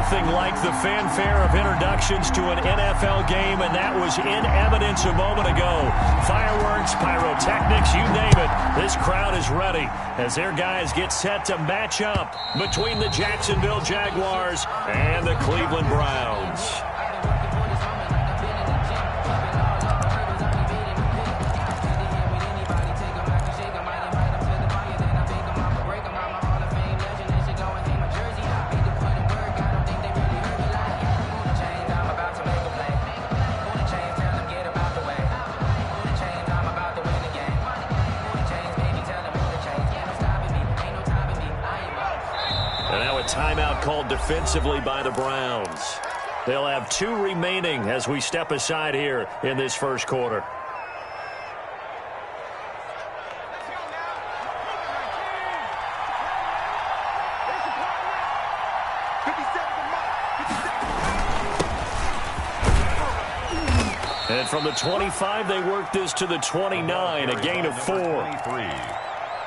Nothing like the fanfare of introductions to an NFL game, and that was in evidence a moment ago. Fireworks, pyrotechnics, you name it. This crowd is ready as their guys get set to match up between the Jacksonville Jaguars and the Cleveland Browns. Timeout called defensively by the Browns. They'll have 2 remaining as we step aside here in this first quarter. And from the 25, they work this to the 29, a gain of 4.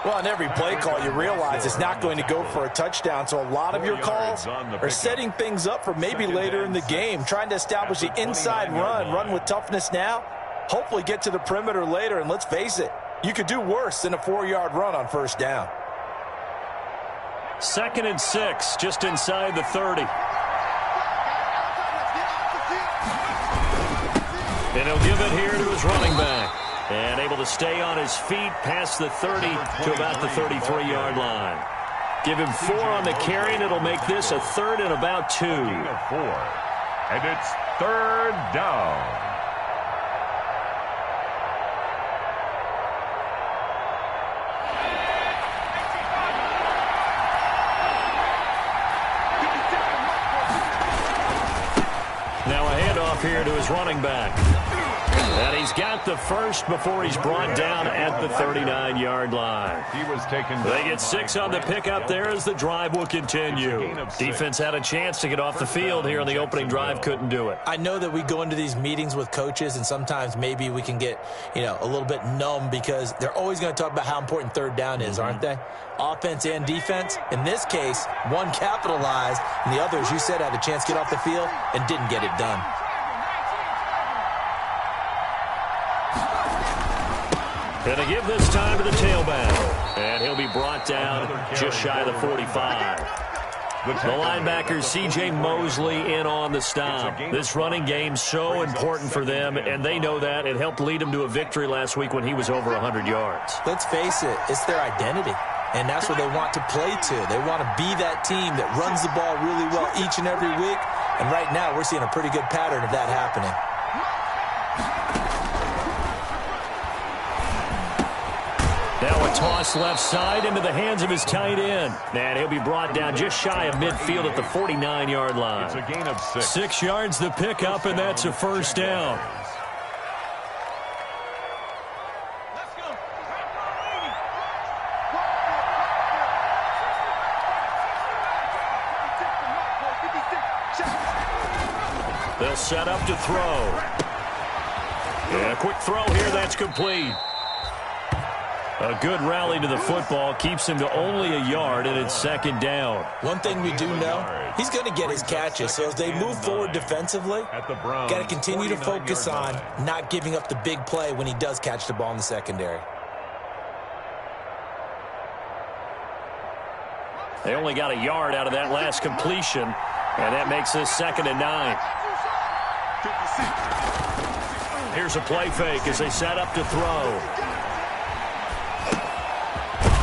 Well, on every play call, you realize it's not going to go for a touchdown, so a lot of your calls are setting things up for maybe later in the game, trying to establish the inside run with toughness now, hopefully get to the perimeter later, and let's face it, you could do worse than a 4-yard run on first down. 2nd and 6, just inside the 30. And he'll give it here to his running back. And able to stay on his feet past the 30 to about the 33-yard line. Give him 4 on the carry, and it'll make this a 3rd and about 2. And it's 3rd down. Now a handoff here to his running back. And he's got the first before he's brought down at the 39-yard line. They get 6 on the pickup there as the drive will continue. Defense had a chance to get off the field here on the opening drive, couldn't do it. I know that we go into these meetings with coaches, and sometimes maybe we can get, a little bit numb because they're always going to talk about how important 3rd down is, aren't they? Offense and defense. In this case, one capitalized, and the other, as you said, had a chance to get off the field and didn't get it done. Going to give this time to the tailback. And he'll be brought down just shy of the 45. The linebacker, C.J. Mosley, in on the stop. This running game so important for them, and they know that. It helped lead them to a victory last week when he was over 100 yards. Let's face it, it's their identity, and that's what they want to play to. They want to be that team that runs the ball really well each and every week, and right now we're seeing a pretty good pattern of that happening. Now a toss left side into the hands of his tight end. And he'll be brought down just shy of midfield at the 49-yard line. It's a gain of 6. 6 yards the pickup, and that's a first down. They'll set up to throw. And a quick throw here, that's complete. A good rally to the football keeps him to only a yard, and it's 2nd down. One thing we do know, he's going to get his catches. So as they move forward defensively, got to continue to focus on not giving up the big play when he does catch the ball in the secondary. They only got a yard out of that last completion, and that makes this 2nd and 9. Here's a play fake as they set up to throw.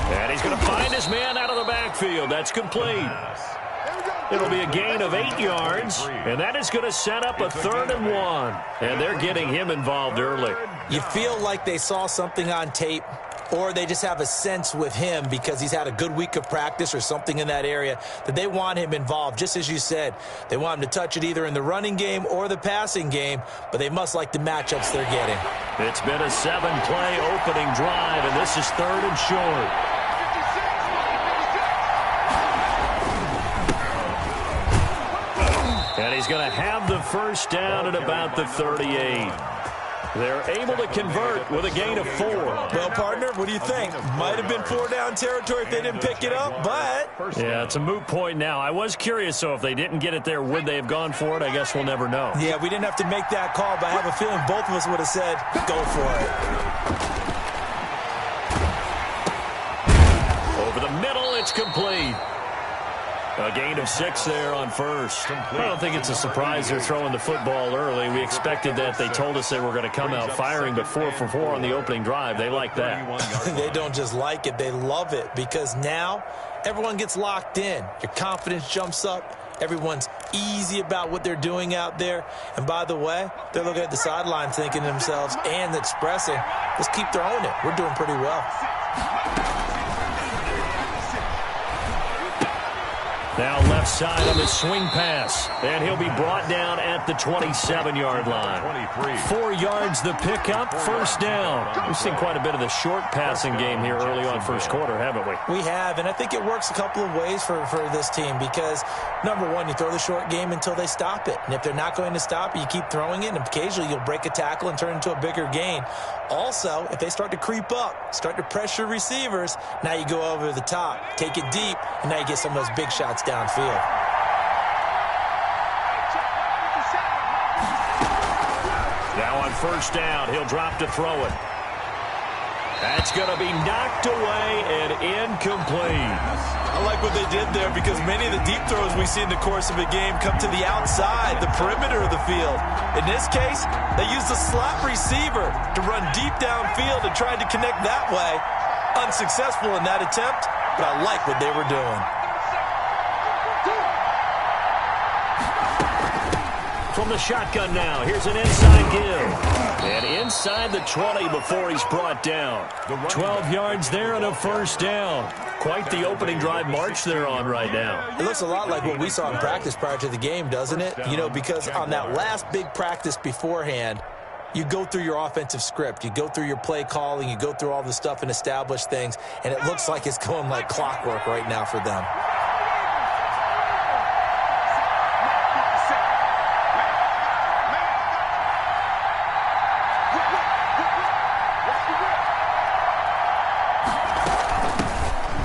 And he's going to find his man out of the backfield. That's complete. It'll be a gain of 8 yards, and that is going to set up a 3rd and 1. And they're getting him involved early. You feel like they saw something on tape, or they just have a sense with him because he's had a good week of practice or something in that area that they want him involved. Just as you said, they want him to touch it either in the running game or the passing game, but they must like the matchups they're getting. It's been a 7-play opening drive, and this is 3rd and short. And he's going to have the first down at about the 38. They're able to convert with a gain of 4. Well, partner, what do you think? Might have been 4-down territory if they didn't pick it up, but... Yeah, it's a moot point now. I was curious, so if they didn't get it there, would they have gone for it? I guess we'll never know. Yeah, we didn't have to make that call, but I have a feeling both of us would have said, go for it. Over the middle, it's complete. A gain of 6 there on first. I don't think it's a surprise they're throwing the football early. We expected that. They told us they were going to come out firing, but 4 for 4 on the opening drive. They like that. They don't just like it, they love it, because now everyone gets locked in. Your confidence jumps up. Everyone's easy about what they're doing out there. And by the way, they're looking at the sideline thinking to themselves and expressing, let's keep throwing it. We're doing pretty well. Now left side on the swing pass. And he'll be brought down at the 27-yard line. 4 yards the pickup, first down. We've seen quite a bit of the short passing game here early on first quarter, haven't we? We have, and I think it works a couple of ways for this team because, number one, you throw the short game until they stop it. And if they're not going to stop it, you keep throwing it, and occasionally you'll break a tackle and turn it into a bigger gain. Also, if they start to creep up, start to pressure receivers, now you go over the top, take it deep, and now you get some of those big shots downfield. Now on first down, he'll drop to throw it. That's going to be knocked away and incomplete. I like what they did there because many of the deep throws we see in the course of a game come to the outside, the perimeter of the field. In this case, they used a slot receiver to run deep downfield and tried to connect that way. Unsuccessful in that attempt, but I like what they were doing. From the shotgun now, here's an inside give. And inside the 20 before he's brought down. 12 yards there and a first down. Quite the opening drive march they're on right now. It looks a lot like what we saw in practice prior to the game, doesn't it? You know, because on that last big practice beforehand, you go through your offensive script. You go through your play calling. You go through all the stuff and establish things. And it looks like it's going like clockwork right now for them.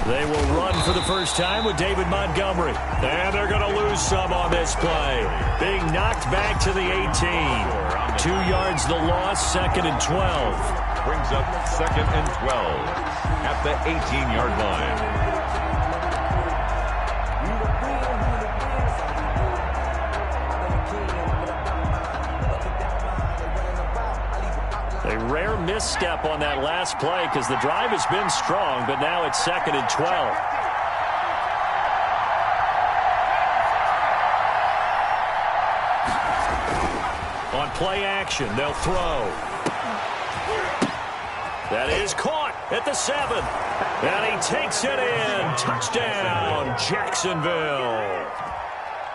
They will run for the first time with David Montgomery. And they're going to lose some on this play. Being knocked back to the 18. 2 yards the loss, 2nd and 12. Brings up 2nd and 12 at the 18-yard line. A rare misstep on that last play because the drive has been strong, but now it's 2nd and 12. On play action, they'll throw. That is caught at the 7. And he takes it in. Touchdown, Jacksonville.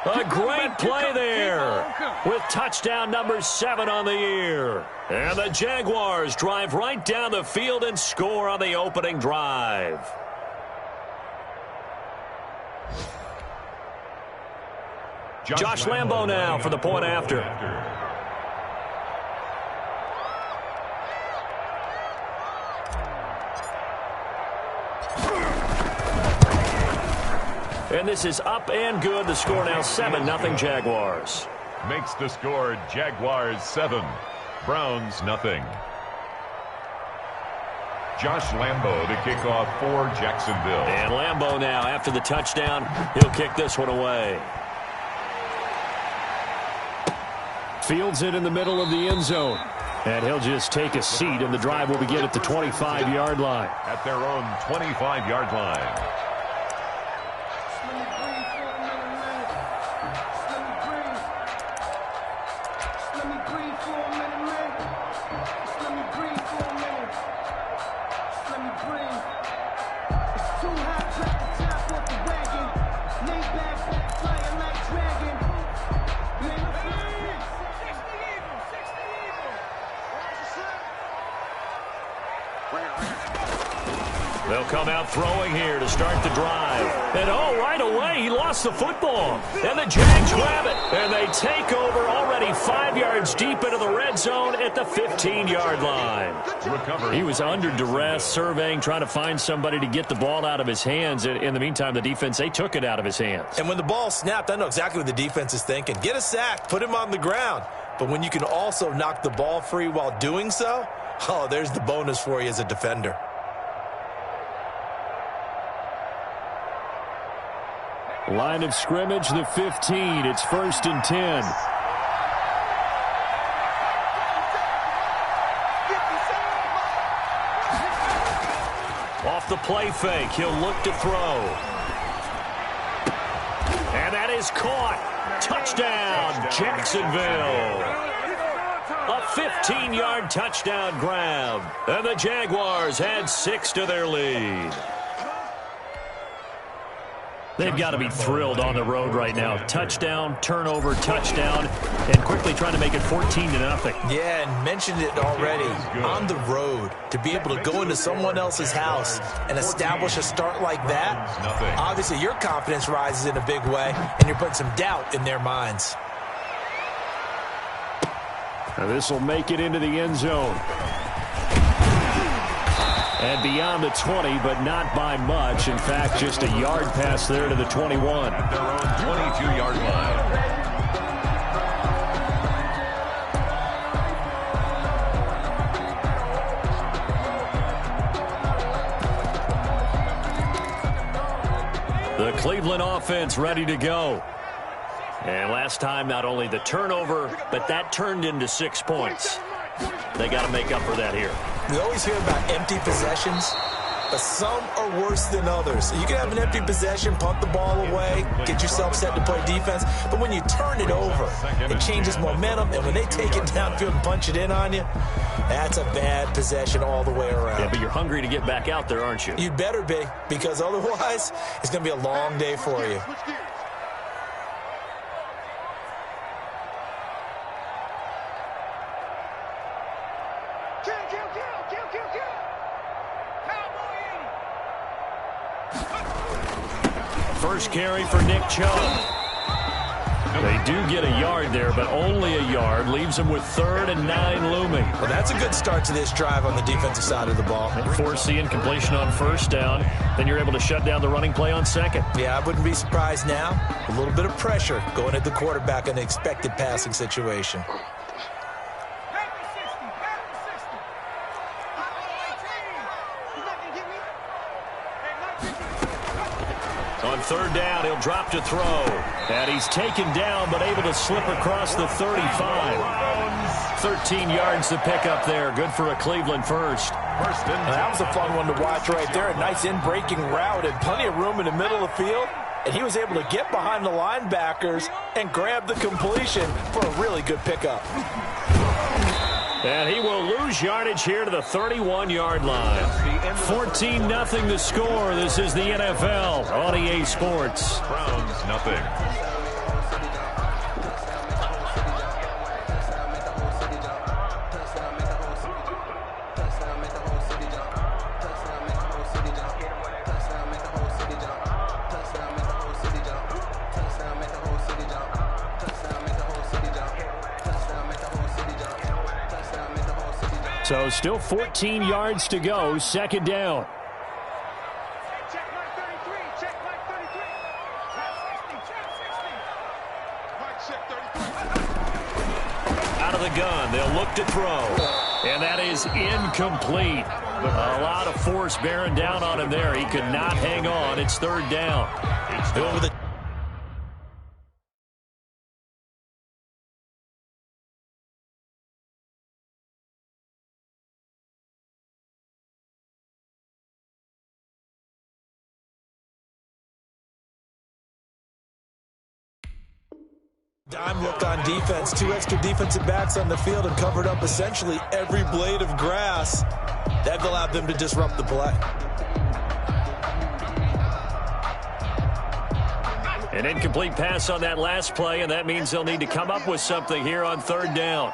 A great play there with touchdown number 7 on the year. And the Jaguars drive right down the field and score on the opening drive. Josh Lambo now for the point after. And this is up and good. The score now 7-0 Jaguars. Makes the score Jaguars 7, Browns 0. Josh Lambo to kick off for Jacksonville. And Lambo now after the touchdown. He'll kick this one away. Fields it in the middle of the end zone. And he'll just take a seat, and the drive will begin at the 25-yard line. At their own 25-yard line. They'll come out throwing here to start the drive. And, oh, right away, he lost the football. And the Jags grab it. And they take over already 5 yards deep into the red zone at the 15-yard line. He was under duress, surveying, trying to find somebody to get the ball out of his hands. In the meantime, the defense, they took it out of his hands. And when the ball snapped, I know exactly what the defense is thinking. Get a sack, put him on the ground. But when you can also knock the ball free while doing so, oh, there's the bonus for you as a defender. Line of scrimmage, the 15. It's 1st and 10. Off the play fake, he'll look to throw. And that is caught. Touchdown, Jacksonville. A 15-yard touchdown grab. And the Jaguars add 6 to their lead. They've got to be thrilled on the road right now. Touchdown, turnover, touchdown, and quickly trying to make it 14-0. Yeah, and mentioned it already. On the road, to be able to go into someone else's house and establish a start like that, obviously your confidence rises in a big way, and you're putting some doubt in their minds. Now this will make it into the end zone. And beyond the 20, but not by much. In fact, just a yard pass there to the 21. At their own 22-yard line. The Cleveland offense ready to go. And last time, not only the turnover, but that turned into 6 points. They got to make up for that here. We always hear about empty possessions, but some are worse than others. You can have an empty possession, punt the ball away, get yourself set to play defense, but when you turn it over, it changes momentum, and when they take it downfield and punch it in on you, that's a bad possession all the way around. Yeah, but you're hungry to get back out there, aren't you? You'd better be, because otherwise, it's going to be a long day for you. First carry for Nick Chubb. They do get a yard there, but only a yard. Leaves them with 3rd and 9 looming. Well, that's a good start to this drive on the defensive side of the ball. Force the incompletion on 1st down. Then you're able to shut down the running play on 2nd. Yeah, I wouldn't be surprised now. A little bit of pressure going at the quarterback in the expected passing situation. On 3rd down, he'll drop to throw. And he's taken down, but able to slip across the 35. 13 yards to pick up there. Good for a Cleveland first. That was a fun one to watch right there. A nice in-breaking route and plenty of room in the middle of the field. And he was able to get behind the linebackers and grab the completion for a really good pickup. And he will lose yardage here to the 31-yard line. 14-0 the score. This is the NFL on EA Sports. Browns, nothing. So still 14 yards to go. 2nd down. Check mark 33. Check mark 33. Out of the gun. They'll look to throw. And that is incomplete. A lot of force bearing down on him there. He could not hang on. It's 3rd down. Over the dime look on defense. 2 extra defensive backs on the field and covered up essentially every blade of grass. That allowed them to disrupt the play. An incomplete pass on that last play, and that means they'll need to come up with something here on 3rd down.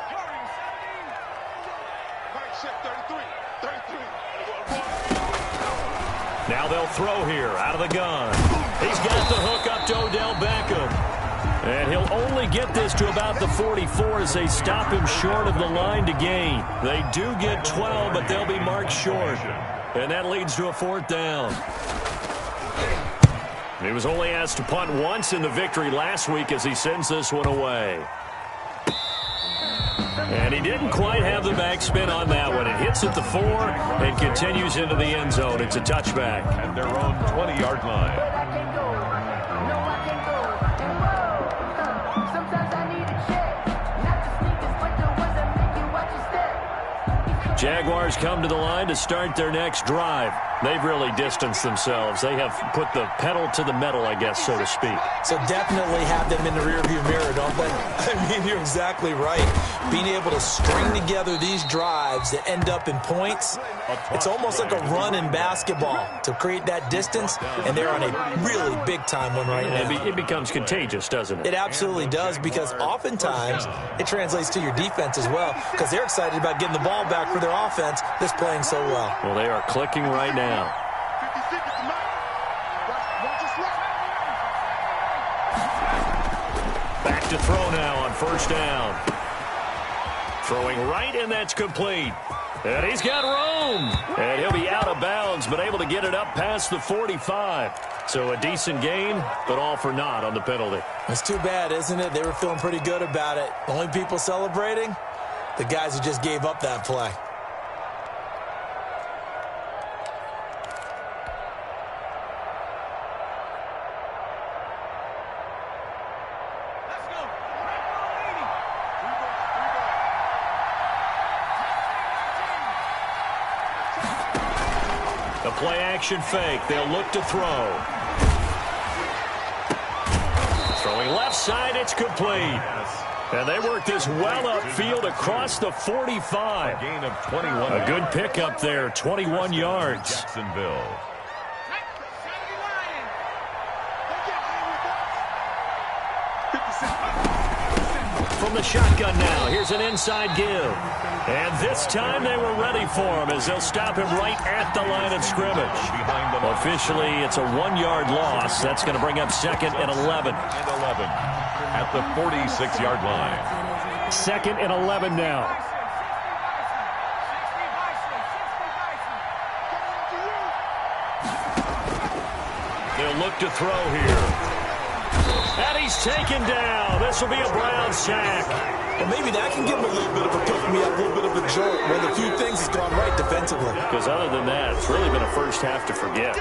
Now they'll throw here out of the gun. He's got the hook up to Odell Beckham. And he'll only get this to about the 44 as they stop him short of the line to gain. They do get 12, but they'll be marked short. And that leads to a 4th down. He was only asked to punt once in the victory last week as he sends this one away. And he didn't quite have the backspin on that one. It hits at the 4 and continues into the end zone. It's a touchback. At their own 20-yard line. Jaguars come to the line to start their next drive. They've really distanced themselves. They have put the pedal to the metal, I guess, so to speak. So definitely have them in the rearview mirror, don't they? I mean, you're exactly right. Being able to string together these drives that end up in points, it's almost like a run in basketball to create that distance, and they're on a really big-time one right now. It becomes contagious, doesn't it? It absolutely does, because oftentimes it translates to your defense as well, because they're excited about getting the ball back for their offense that's playing so well. Well, they are clicking right now. Back to throw now on 1st down. Throwing right, and that's complete. And he's got room. And he'll be out of bounds, but able to get it up past the 45. So a decent gain, but all for naught on the penalty. It's too bad, isn't it? They were feeling pretty good about it. The only people celebrating, the guys who just gave up that play. The play-action fake. They'll look to throw. Throwing left side, it's complete. And they work this well upfield across the 45. A gain of 21. A good pickup there, 21 yards. Jacksonville. From the shotgun now, here's an inside give. And this time they were ready for him as they'll stop him right at the line of scrimmage. Officially, it's a 1-yard loss. That's going to bring up 2nd and 11. And 11 at the 46-yard line. 2nd and 11 now. They'll look to throw here. And he's taken down. This will be a Brown sack. Well, maybe that can give him a little bit of a pick-me-up, a little bit of a jolt. Well, the few things has gone right defensively. Because other than that, it's really been a first half to forget.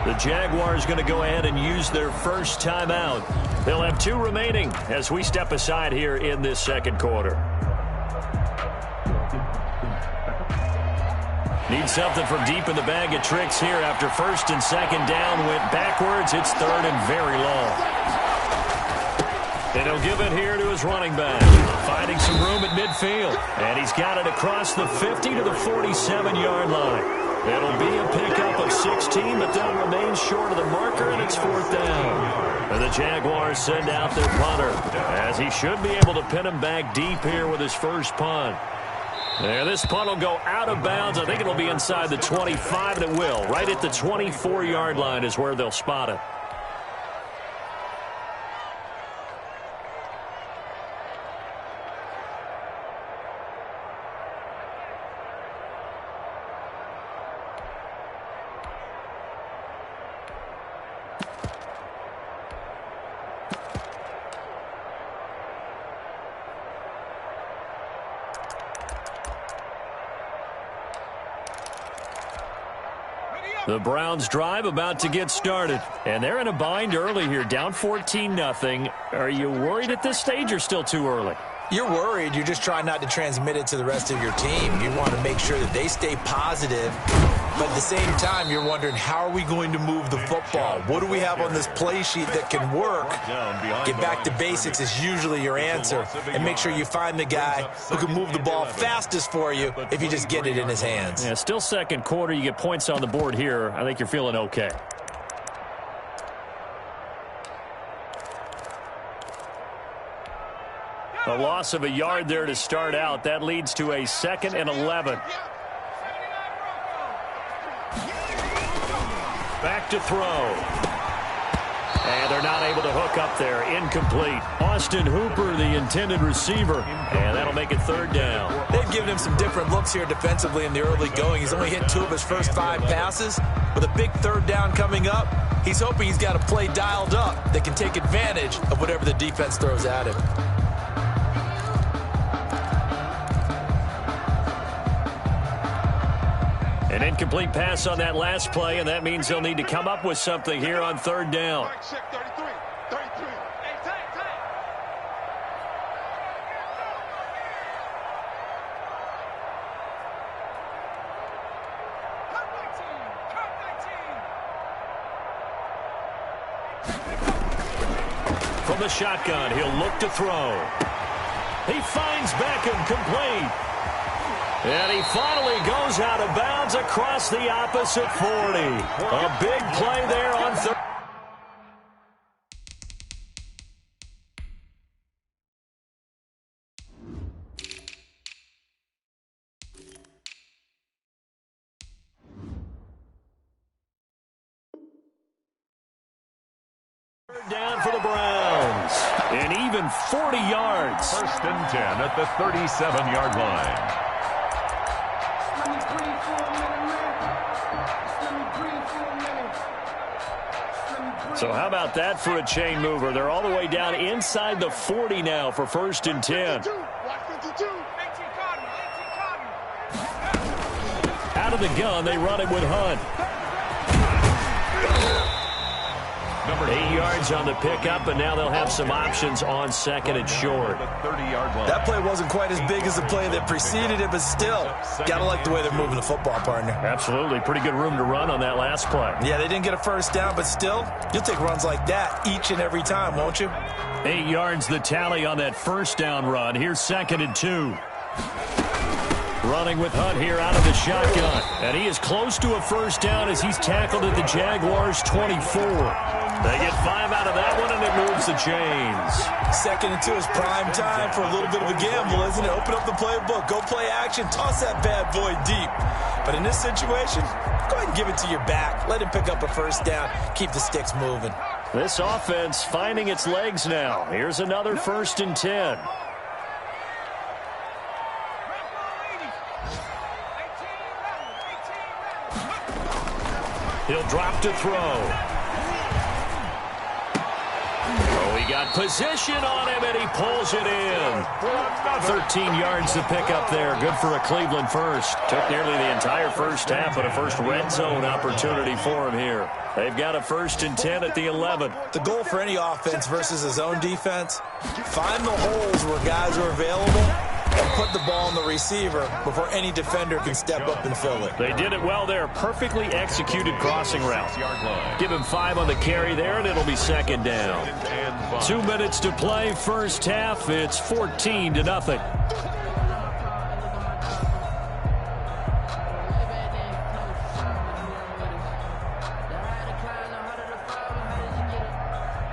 The Jaguars going to go ahead and use their first timeout. They'll have 2 remaining as we step aside here in this 2nd quarter. Need something from deep in the bag of tricks here after 1st and 2nd down went backwards. It's 3rd and very long. And he'll give it here to his running back. Finding some room at midfield. And he's got it across the 50 to the 47-yard line. It'll be a pickup of 16, but they'll remain short of the marker, and it's 4th down. And the Jaguars send out their punter, as he should be able to pin him back deep here with his first punt. And this punt will go out of bounds. I think it'll be inside the 25, and it will. Right at the 24-yard line is where they'll spot it. The Browns drive about to get started, and they're in a bind early here, down 14-0. Are you worried at this stage or still too early? You're worried. You're just trying not to transmit it to the rest of your team. You want to make sure that they stay positive, but at the same time, you're wondering, how are we going to move the football? What do we have on this play sheet that can work? Get back to basics is usually your answer, and make sure you find the guy who can move the ball fastest for you if you just get it in his hands. Yeah, still 2nd quarter. You get points on the board here. I think you're feeling okay. A loss of a yard there to start out. That leads to a 2nd and 11. Back to throw. And they're not able to hook up there. Incomplete. Austin Hooper, the intended receiver. And that'll make it third down. They've given him some different looks here defensively in the early going. He's only hit 2 of his first 5 passes. With a big third down coming up, he's hoping he's got a play dialed up that can take advantage of whatever the defense throws at him. An incomplete pass on that last play, and that means they'll need to come up with something here on third down. From the shotgun, he'll look to throw. He finds Beckham, complete. And he finally goes out of bounds across the opposite 40. A big play there on third. Down for the Browns. And even 40 yards. First and 10 at the 37-yard line. So how about that for a chain mover? They're all the way down inside the 40 now for first and 10. Out of the gun, they run it with Hunt. 8 yards on the pickup, and now they'll have some options on second and short. That play wasn't quite as big as the play that preceded it, but still, gotta like the way they're moving the football, partner. Absolutely. Pretty good room to run on that last play. Yeah, they didn't get a first down, but still, you'll take runs like that each and every time, won't you? 8 yards the tally on that first down run. Here's second and 2. Running with Hunt here out of the shotgun. And he is close to a first down as he's tackled at the Jaguars' 24. They get 5 out of that one, and it moves the chains. Second and 2 is prime time for a little bit of a gamble, isn't it? Open up the playbook, go play action, toss that bad boy deep. But in this situation, go ahead and give it to your back. Let him pick up a first down. Keep the sticks moving. This offense finding its legs now. Here's another first and 10. He'll drop to throw. He got position on him, and he pulls it in. 13 yards to pick up there. Good for a Cleveland first. Took nearly the entire first half, but a first red zone opportunity for him here. They've got a first and 10 at the 11. The goal for any offense versus his own defense, find the holes where guys are available and put the ball on the receiver before any defender can step up and fill it. They did it well there. Perfectly executed crossing route. Give him 5 on the carry there, and it'll be second down. 2 minutes to play, first half. It's 14-0.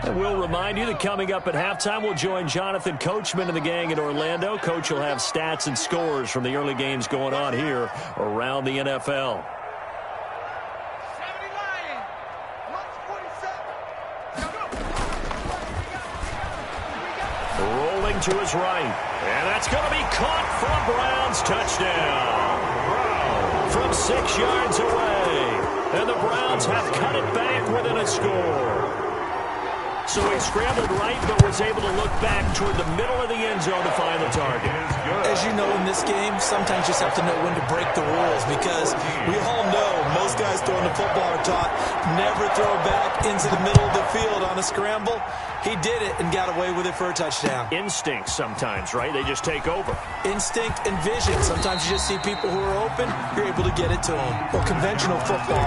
And we'll remind you that coming up at halftime, we'll join Jonathan Coachman and the gang in Orlando. Coach will have stats and scores from the early games going on here around the NFL. Rolling to his right. And that's going to be caught for a Browns touchdown. From 6 yards away. And the Browns have cut it back within a score. So he scrambled right, but was able to look back toward the middle of the end zone to find the target. As you know, in this game, sometimes you just have to know when to break the rules, because we all know most guys throwing the football are taught never throw back into the middle of the field on a scramble. He did it and got away with it for a touchdown. Instinct sometimes, right? They just take over. Instinct and vision. Sometimes you just see people who are open, you're able to get it to them. Well, conventional football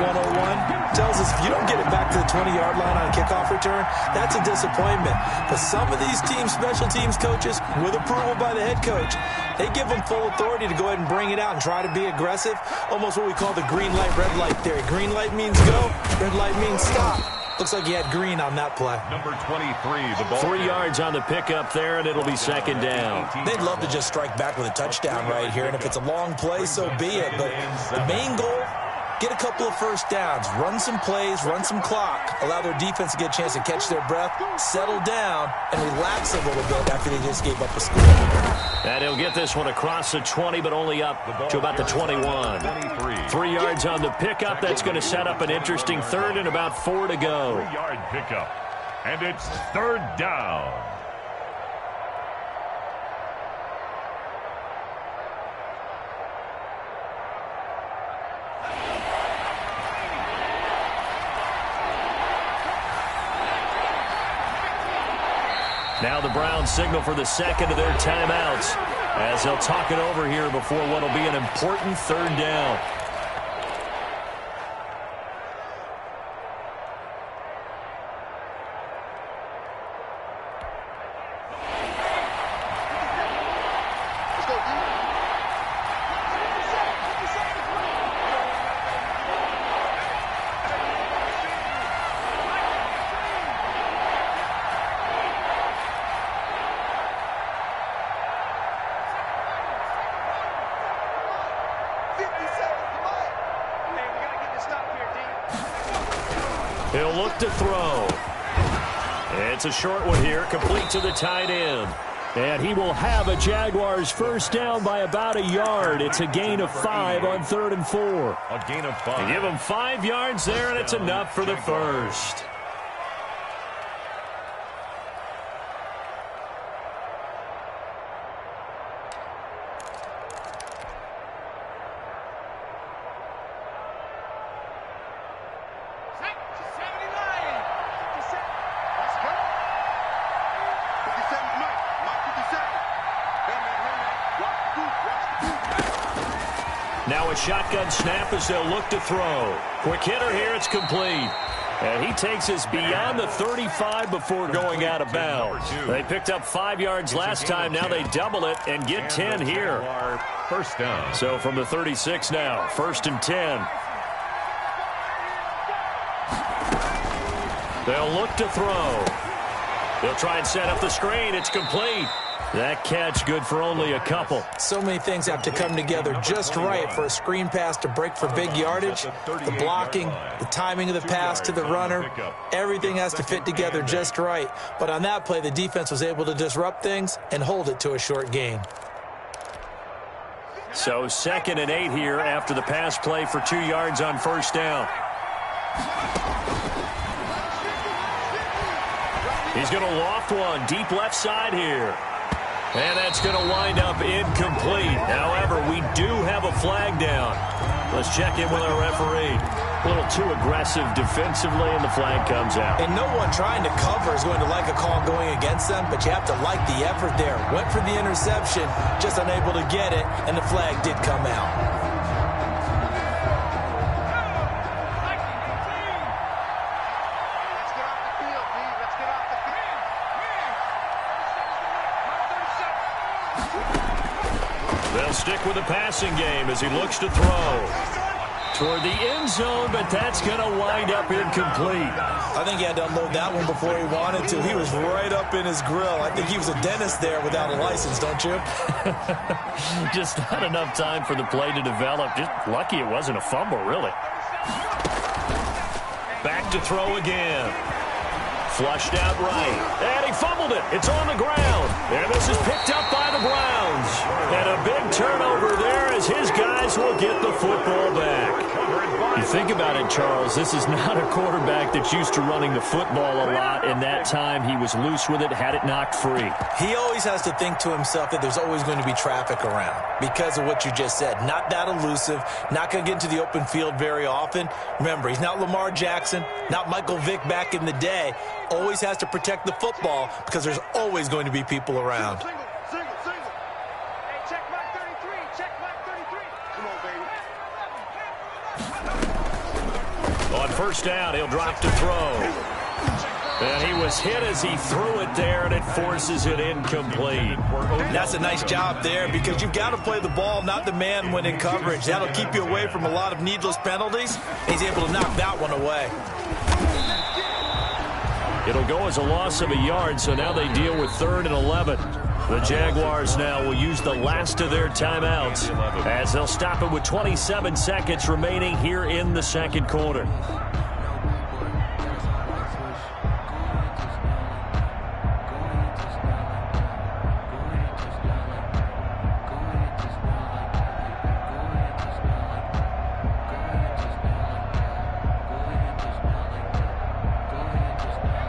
101, tells us if you don't get it back to the 20-yard line on a kickoff return, that's a disappointment. But some of these special teams coaches, with approval by the head coach, they give them full authority to go ahead and bring it out and try to be aggressive. Almost what we call the green light, red light theory. Green light means go, red light means stop. Looks like he had green on that play. Number 23, the ball. 3 yards on the pickup there, and it'll be second down. They'd love to just strike back with a touchdown right here, and if it's a long play, so be it. But the main goal, get a couple of first downs, run some plays, run some clock, allow their defense to get a chance to catch their breath, settle down, and relax a little bit after they just gave up a score. And he'll get this one across the 20, but only up to about the 21. 3 yards on the pickup. That's going to set up an interesting third and about 4 to go. 3-yard pickup. And it's third down. Now the Browns signal for the second of their timeouts as they'll talk it over here before what will be an important third down. He'll look to throw. It's a short one here, complete to the tight end. And he will have a Jaguars first down by about a yard. It's a gain of 5 on 3rd and 4. A gain of 5. They give him 5 yards there, and it's enough for the first. Now a shotgun snap as they'll look to throw. Quick hitter here, it's complete. And he takes us beyond the 35 before going out of bounds. They picked up 5 yards last time. Now they double it and get 10 here. First down. So from the 36 now, 1st and 10. They'll look to throw. They'll try and set up the screen. It's complete. That catch good for only a couple. So many things have to come together just right for a screen pass to break for big yardage. The blocking, the timing of the pass to the runner, everything has to fit together just right. But on that play, the defense was able to disrupt things and hold it to a short gain. So 2nd and 8 here after the pass play for 2 yards on first down. He's going to loft one deep left side here. And that's going to wind up incomplete. However, we do have a flag down. Let's check in with our referee. A little too aggressive defensively, and the flag comes out. And no one trying to cover is going to like a call going against them, but you have to like the effort there. Went for the interception, just unable to get it, and the flag did come out. They'll stick with the passing game as he looks to throw toward the end zone, but that's going to wind up incomplete. I think he had to unload that one before he wanted to. He was right up in his grill. I think he was a dentist there without a license, don't you? Just not enough time for the play to develop. Just lucky it wasn't a fumble, really. Back to throw again. Flushed out right. And he fumbled it. It's on the ground. And this is picked up by the Browns. And a big turnover there as his guys will get the football back. You think about it, Charles, this is not a quarterback that's used to running the football a lot. In that time, he was loose with it, had it knocked free. He always has to think to himself that there's always going to be traffic around because of what you just said. Not that elusive, not going to get into the open field very often. Remember, he's not Lamar Jackson, not Michael Vick back in the day. Always has to protect the football because there's always going to be people around. Single. Hey, check mark 33. Check mark 33. Come on, baby. On first down, he'll drop to throw. And he was hit as he threw it there, and it forces it incomplete. That's a nice job there because you've got to play the ball, not the man when in coverage. That'll keep you away from a lot of needless penalties. He's able to knock that one away. It'll go as a loss of a yard, so now they deal with 3rd and 11. The Jaguars now will use the last of their timeouts as they'll stop it with 27 seconds remaining here in the second quarter.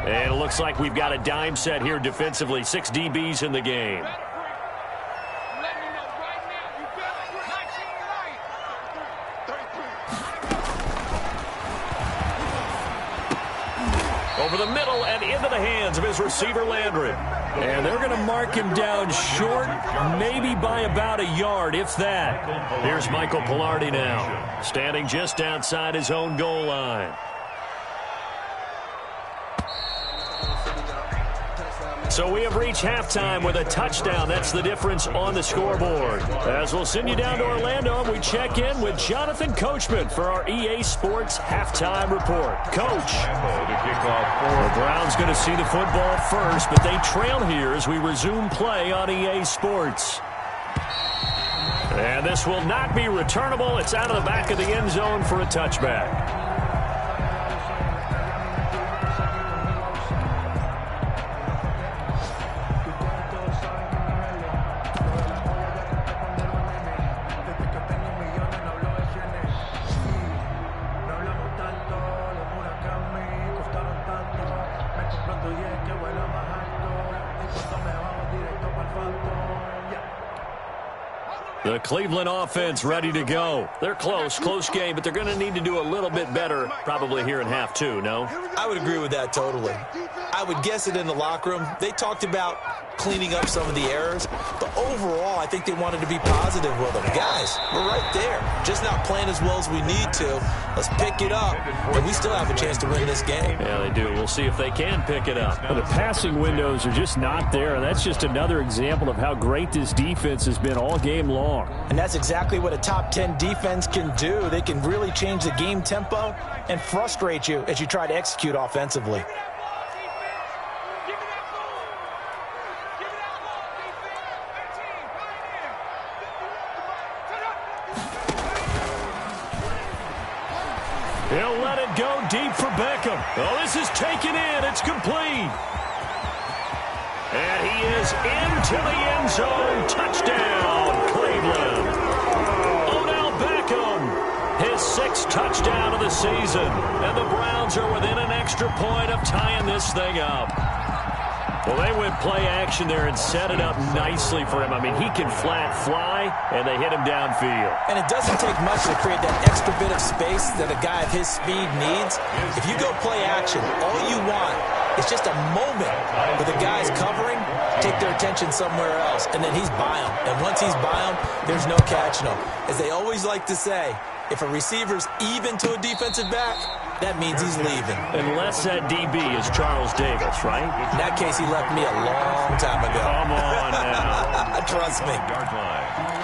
And it looks like we've got a dime set here defensively. 6 DBs in the game. Over the middle and into the hands of his receiver, Landry. And they're going to mark him down short, maybe by about a yard, if that. Here's Michael Pilardi now, standing just outside his own goal line. So we have reached halftime with a touchdown. That's the difference on the scoreboard. As we'll send you down to Orlando, and we check in with Jonathan Coachman for our EA Sports Halftime Report. Coach, the Browns going to see the football first, but they trail here as we resume play on EA Sports. And this will not be returnable. It's out of the back of the end zone for a touchback. The Cleveland offense ready to go. They're close game, but they're going to need to do a little bit better probably here in half two, no? I would agree with that totally. I would guess it in the locker room. They talked about cleaning up some of the errors, but overall, I think they wanted to be positive with them. Guys, we're right there. Just not playing as well as we need to. Let's pick it up, and we still have a chance to win this game. Yeah, they do. We'll see if they can pick it up. Well, the passing windows are just not there, and that's just another example of how great this defense has been all game long. And that's exactly what a top 10 defense can do. They can really change the game tempo and frustrate you as you try to execute offensively. He'll let it go deep for Beckham. Oh, this is taken in. It's complete. And he is into the end zone. Touchdown, Cleveland. Odell Beckham, his 6th touchdown of the season. And the Browns are within an extra point of tying this thing up. Well, they went play action there and set it up nicely for him. I mean, he can flat fly, and they hit him downfield. And it doesn't take much to create that extra bit of space that a guy of his speed needs. If you go play action, all you want is just a moment where the guy's covering, take their attention somewhere else, and then he's by him. And once he's by him, there's no catching him. As they always like to say, if a receiver's even to a defensive back, that means he's leaving. Unless that DB is Charles Davis, right? In that case, he left me a long time ago. Come on now. Trust me. Yard line.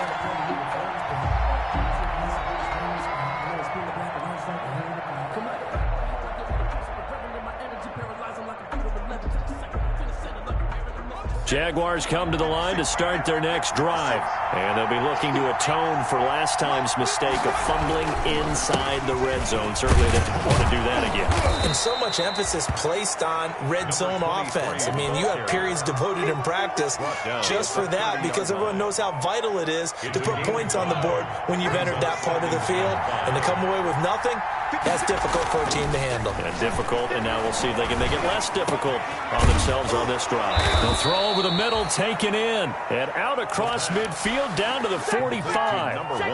Jaguars come to the line to start their next drive. And they'll be looking to atone for last time's mistake of fumbling inside the red zone. Certainly they don't want to do that again. And so much emphasis placed on red zone offense. I mean, you have periods devoted in practice just for that because everyone knows how vital it is to put points on the board when you've entered that part of the field. And to come away with nothing, that's difficult for a team to handle. And difficult, and now we'll see if they can make it less difficult on themselves on this drive. They'll throw over the middle, taken in, and out across midfield down to the 45.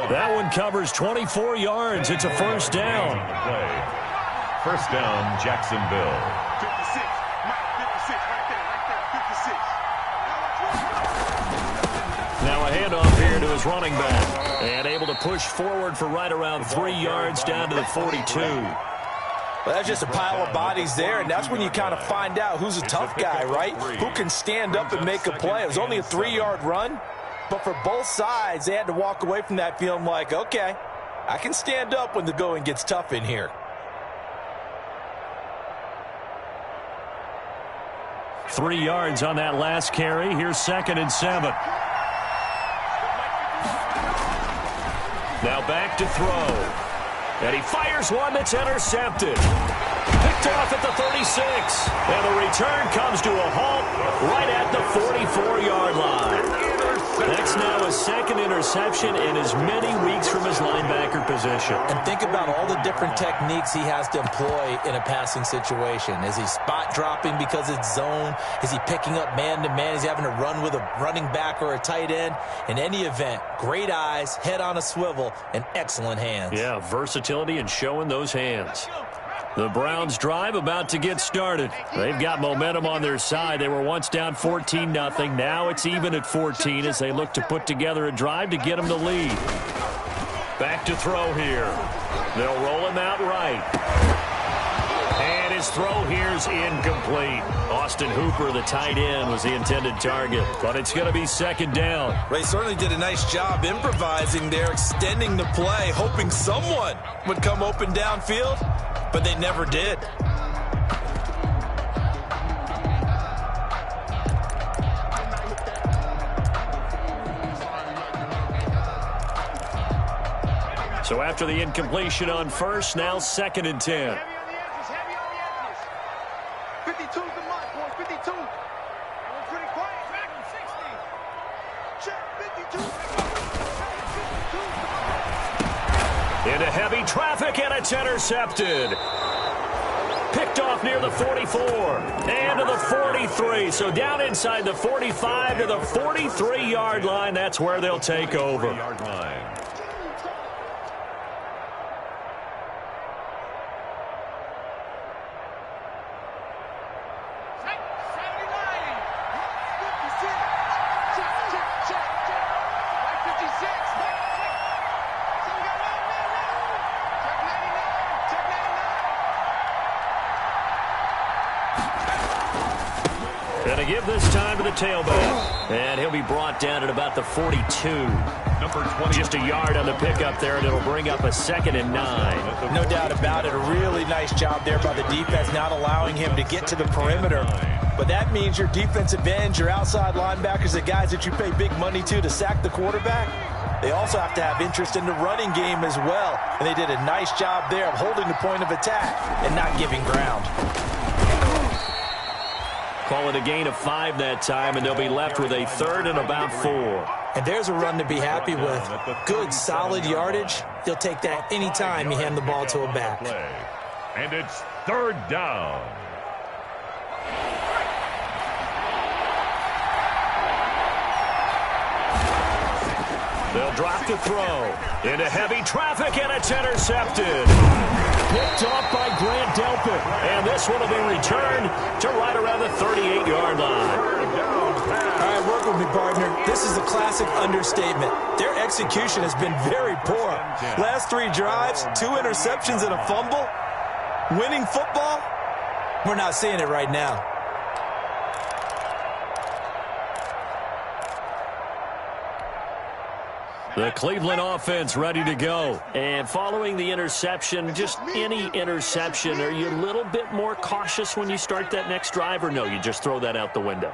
That one covers 24 yards. It's a first down. First down, Jacksonville. 56. Mike, 56. Right there. 56. Now a handoff here to his running back. And able to push forward for right around 3 yards down to the 42. Well, that's just a pile of bodies there, and that's when you kind of find out who's a tough guy, right? Who can stand up and make a play. It was only a 3-yard run, but for both sides, they had to walk away from that feeling like, okay, I can stand up when the going gets tough in here. 3 yards on that last carry. Here's 2nd and 7. Now back to throw. And he fires one that's intercepted. Picked off at the 36. And the return comes to a halt right at the 44-yard line. That's now his 2nd interception in as many weeks from his linebacker position. And think about all the different techniques he has to employ in a passing situation. Is he spot dropping because it's zone? Is he picking up man-to-man? Is he having to run with a running back or a tight end? In any event, great eyes, head on a swivel, and excellent hands. Yeah, versatility and showing those hands. The Browns drive about to get started. They've got momentum on their side. They were once down 14-0. Now it's even at 14 as they look to put together a drive to get them the lead. Back to throw here. They'll roll him out right. And his throw here's incomplete. Austin Hooper, the tight end, was the intended target. But it's going to be 2nd down. They certainly did a nice job improvising there, extending the play, hoping someone would come open downfield. But they never did. So after the incompletion on first, now 2nd and 10. Heavy on the edges, heavy on the edges. 52's the mark, boys, 52. And we're pretty quiet. Back in 60. Check, 52. Into heavy traffic, and it's intercepted. Picked off near the 44 and to the 43. So down inside the 45 to the 43-yard line. That's where they'll take over. Going to give this time to the tailback. And he'll be brought down at about the 42. Number 20. Just a yard on the pickup there, and it'll bring up a 2nd and 9. No doubt about it. A really nice job there by the defense, not allowing him to get to the perimeter. But that means your defensive ends, your outside linebackers, the guys that you pay big money to sack the quarterback, they also have to have interest in the running game as well. And they did a nice job there of holding the point of attack and not giving ground. Call it a gain of 5 that time, and they'll be left with a 3rd and about 4. And there's a run to be happy with. Good, solid yardage. You'll take that any time you hand the ball to a back. And it's 3rd down. They'll drop to throw. Into heavy traffic, and it's intercepted. Picked off by Grant Delpit. And this one will be returned to right around the 38-yard line. All right, work with me, partner. This is a classic understatement. Their execution has been very poor. Last 3 drives, 2 interceptions and a fumble. Winning football? We're not seeing it right now. The Cleveland offense ready to go. And following the interception, just any interception, are you a little bit more cautious when you start that next drive, or no, you just throw that out the window?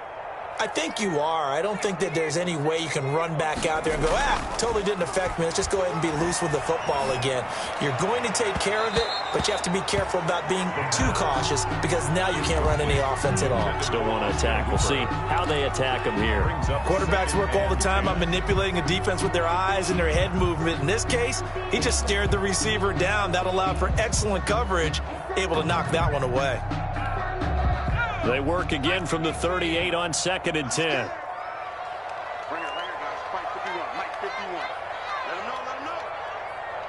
I think you are. I don't think that there's any way you can run back out there and go, totally didn't affect me. Let's just go ahead and be loose with the football again. You're going to take care of it, but you have to be careful about being too cautious because now you can't run any offense at all. Still want to attack. We'll see how they attack them here. Quarterbacks work all the time on manipulating a defense with their eyes and their head movement. In this case, he just stared the receiver down. That allowed for excellent coverage, able to knock that one away. They work again from the 38 on 2nd and 10. Right here, guys. Fight 51. Mike 51. Let him know, let him know.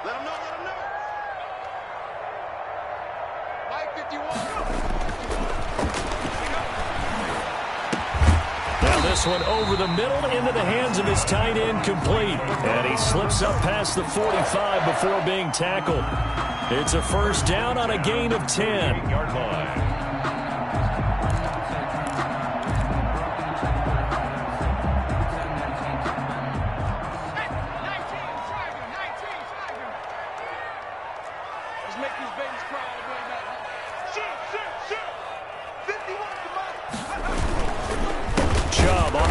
Let him know, let him know. Mike 51. Now this one over the middle into the hands of his tight end, complete. And he slips up past the 45 before being tackled. It's a 1st down on a gain of 10. Yard line.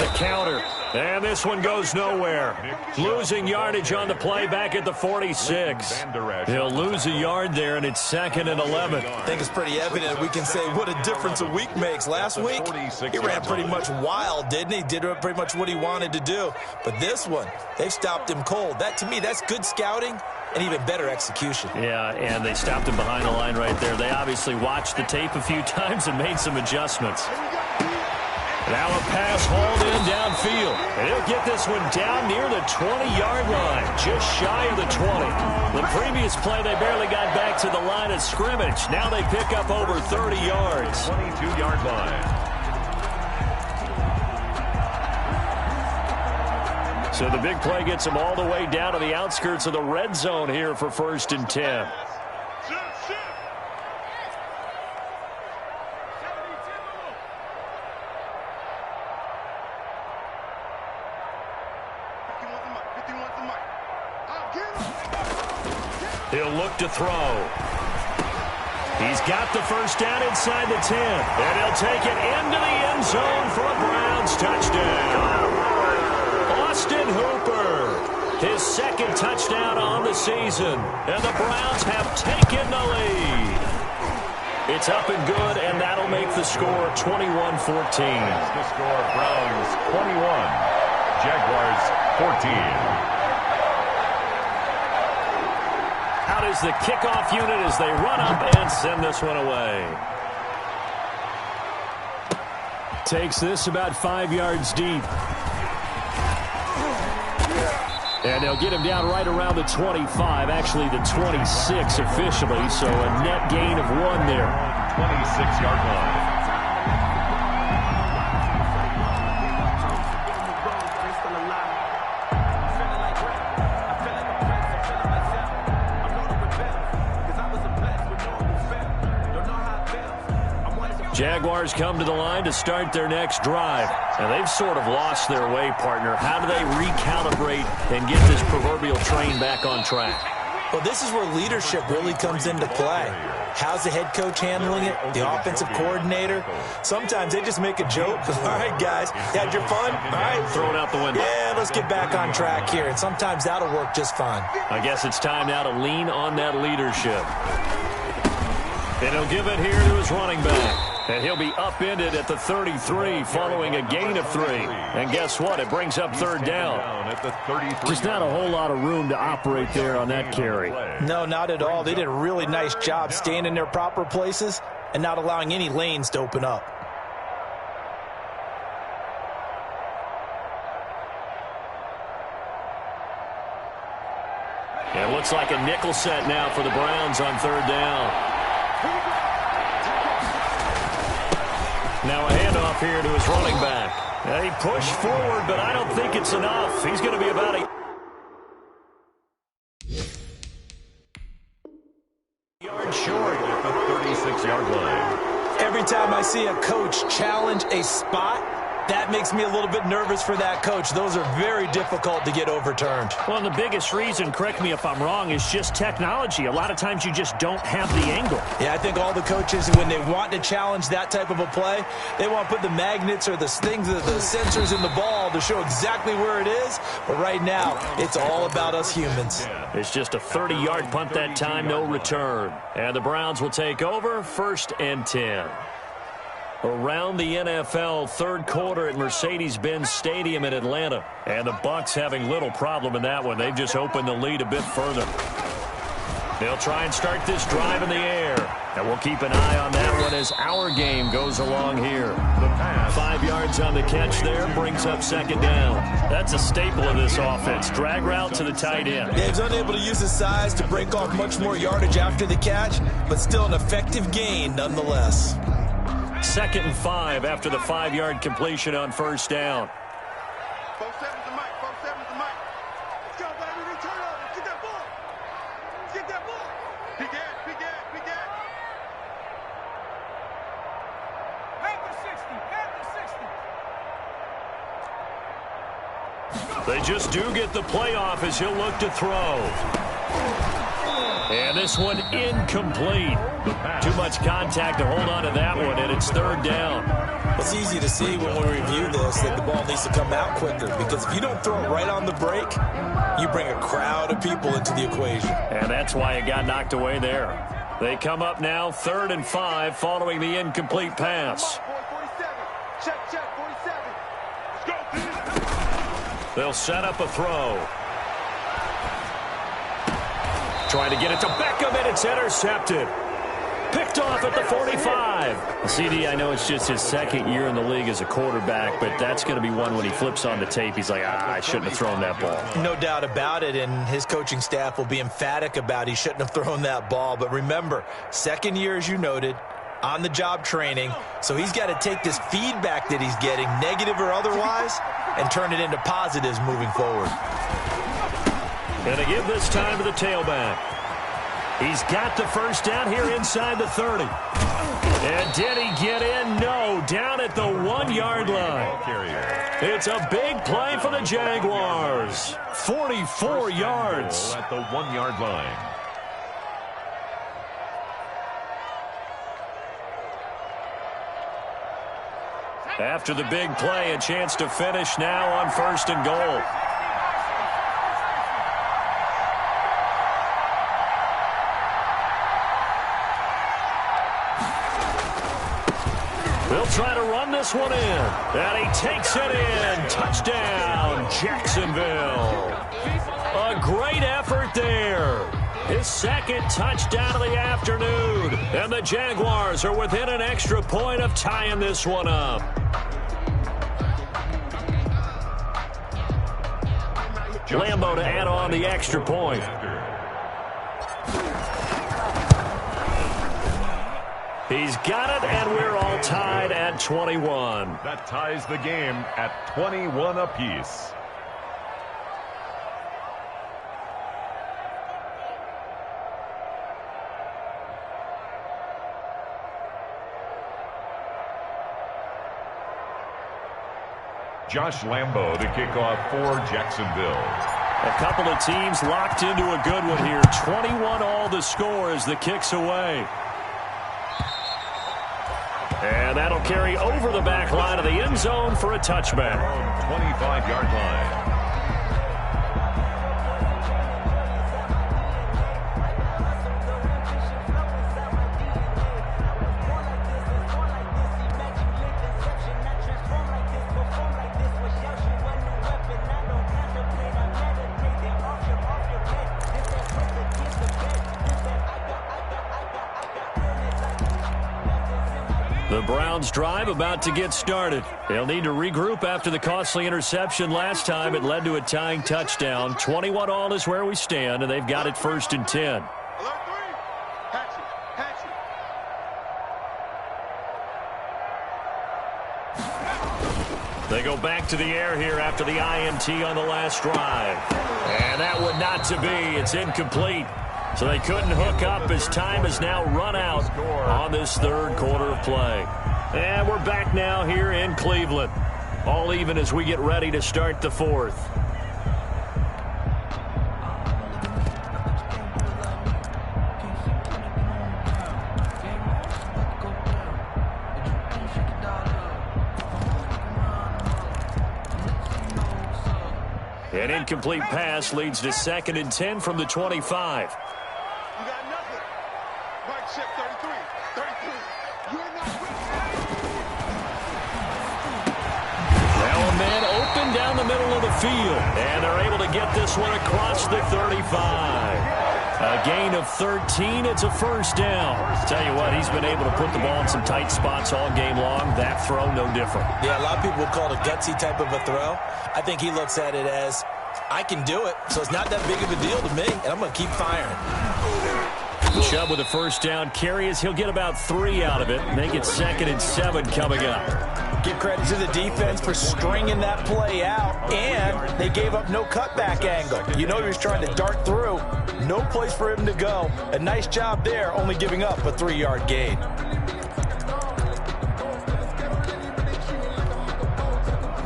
the counter. And this one goes nowhere. Losing yardage on the play back at the 46. He'll lose a yard there, and it's 2nd and 11. I think it's pretty evident we can say what a difference a week makes. Last week, he ran pretty much wild, didn't he? Did pretty much what he wanted to do. But this one, they've stopped him cold. That, to me, that's good scouting and even better execution. Yeah, and they stopped him behind the line right there. They obviously watched the tape a few times and made some adjustments. Now a pass hauled in downfield. And he'll get this one down near the 20-yard line, just shy of the 20. The previous play, they barely got back to the line of scrimmage. Now they pick up over 30 yards. 22-yard line. So the big play gets them all the way down to the outskirts of the red zone here for 1st and 10. He'll look to throw. He's got the first down inside the 10. And he'll take it into the end zone for a Browns touchdown. Austin Hooper, his 2nd touchdown on the season. And the Browns have taken the lead. It's up and good, and that'll make the score 21-14. The score, Browns 21, Jaguars 14. Out is the kickoff unit as they run up and send this one away. Takes this about 5 yards deep. And they'll get him down right around the 25, actually the 26 officially, so a net gain of 1 there. 26-yard line. Jaguars come to the line to start their next drive. And they've sort of lost their way, partner. How do they recalibrate and get this proverbial train back on track? Well, this is where leadership really comes into play. How's the head coach handling it? The offensive coordinator? Sometimes they just make a joke. All right, guys, you had your fun? All right. Throw it out the window. Yeah, let's get back on track here. And sometimes that'll work just fine. I guess it's time now to lean on that leadership. And he'll give it here to his running back. And he'll be upended at the 33 following a gain of 3. And guess what? It brings up 3rd down. Just not a whole lot of room to operate there on that carry. No, not at all. They did a really nice job staying in their proper places and not allowing any lanes to open up. It looks like a nickel set now for the Browns on 3rd down. Now a handoff here to his running back. He pushed forward, but I don't think it's enough. He's going to be about a yard short At the 36-yard line. Every time I see a coach challenge a spot, that makes me a little bit nervous for that coach. Those are very difficult to get overturned. Well, the biggest reason, correct me if I'm wrong, is just technology. A lot of times you just don't have the angle. Yeah, I think all the coaches, when they want to challenge that type of a play, they want to put the magnets or the things, the sensors in the ball to show exactly where it is. But right now, it's all about us humans. It's just a 30-yard punt that time, no return. And the Browns will take over 1st and 10. Around the NFL, 3rd quarter at Mercedes-Benz Stadium in Atlanta. And the Bucs having little problem in that one. They've just opened the lead a bit further. They'll try and start this drive in the air. And we'll keep an eye on that one as our game goes along here. 5 yards on the catch there brings up 2nd down. That's a staple of this offense. Drag route to the tight end. Yeah, he's unable to use his size to break off much more yardage after the catch, but still an effective gain nonetheless. 2nd and 5 after the 5-yard completion on 1st down. 4-7's the mic. 4-7's the mic. Let's go, baby. Return over. Let's get that ball. Let's get that ball. Big ass, big ass, big ass. Have the 60. Have the 60. They just do get the playoff as he'll look to throw. And this one incomplete. Too much contact to hold on to that one, and it's 3rd down. It's easy to see when we review this that the ball needs to come out quicker, because if you don't throw it right on the break, you bring a crowd of people into the equation. And that's why it got knocked away there. They come up now 3rd and 5 following the incomplete pass. Check, 47. They'll set up a throw. Trying to get it to Beckham, and it's intercepted. Picked off at the 45. CD, I know it's just his 2nd year in the league as a quarterback, but that's going to be one when he flips on the tape. He's like, I shouldn't have thrown that ball. No doubt about it, and his coaching staff will be emphatic about he shouldn't have thrown that ball. But remember, 2nd year, as you noted, on-the-job training, so he's got to take this feedback that he's getting, negative or otherwise, and turn it into positives moving forward. And they give this time to the tailback. He's got the first down here inside the 30. And did he get in? No, down at the 1-yard line. It's a big play for the Jaguars. 44 yards. At the 1-yard line. After the big play, a chance to finish now on 1st and goal. They'll try to run this one in. And he takes it in. Touchdown, Jacksonville. A great effort there. His 2nd touchdown of the afternoon. And the Jaguars are within an extra point of tying this one up. Lambo to add on the extra point. He's got it, and we're all tied at 21. That ties the game at 21 apiece. Josh Lambo to kick off for Jacksonville. A couple of teams locked into a good one here. 21 all the score as the kick's away. And that'll carry over the back line of the end zone for a touchback. 25-yard line. The Browns drive about to get started. They'll need to regroup after the costly interception last time. It led to a tying touchdown. 21 all is where we stand, and they've got it 1st and 10. Alert 3. Hatchet. They go back to the air here after the INT on the last drive. And that would not to be. It's incomplete. So they couldn't hook up as time has now run out on this 3rd quarter of play. And we're back now here in Cleveland. All even as we get ready to start the 4th. An incomplete pass leads to 2nd and 10 from the 25. You got nothing. Mike check 33. 33. You're not Now a man open down the middle of the field. And they're able to get this one across the 35. A gain of 13. It's a 1st down. Tell you what, he's been able to put the ball in some tight spots all game long. That throw, no different. Yeah, a lot of people would call it a gutsy type of a throw. I think he looks at it as, I can do it, so it's not that big of a deal to me, and I'm going to keep firing. Chubb with a 1st down carry as he'll get about 3 out of it. Make it 2nd and 7 coming up. Give credit to the defense for stringing that play out, and they gave up no cutback angle. You know he was trying to dart through. No place for him to go. A nice job there, only giving up a 3-yard gain.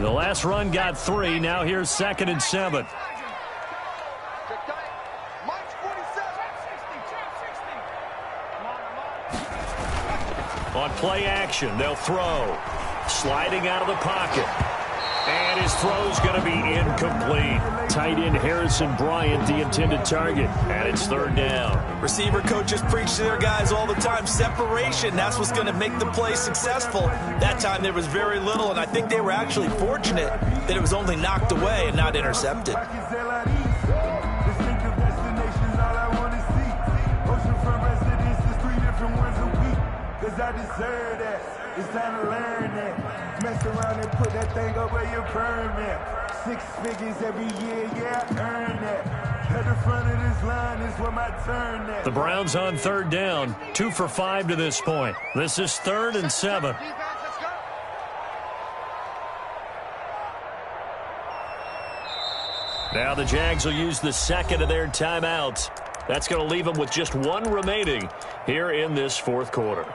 The last run got 3. Now here's 2nd and 7. On play action, they'll throw. Sliding out of the pocket. And his throw's going to be incomplete. Tight end Harrison Bryant, the intended target. And it's third down. Receiver coaches preach to their guys all the time. Separation, that's what's going to make the play successful. That time there was very little, and I think they were actually fortunate that it was only knocked away and not intercepted. I deserve that. It's time to learn that. Mess around and put that thing up where your permit. 6 figures every year, yeah, I earn that. At the front of this line is where my turn at. The Browns on third down, 2 for 5 to this point. This is 3rd and 7. Now the Jags will use the second of their timeouts. That's going to leave them with just 1 remaining here in this fourth quarter.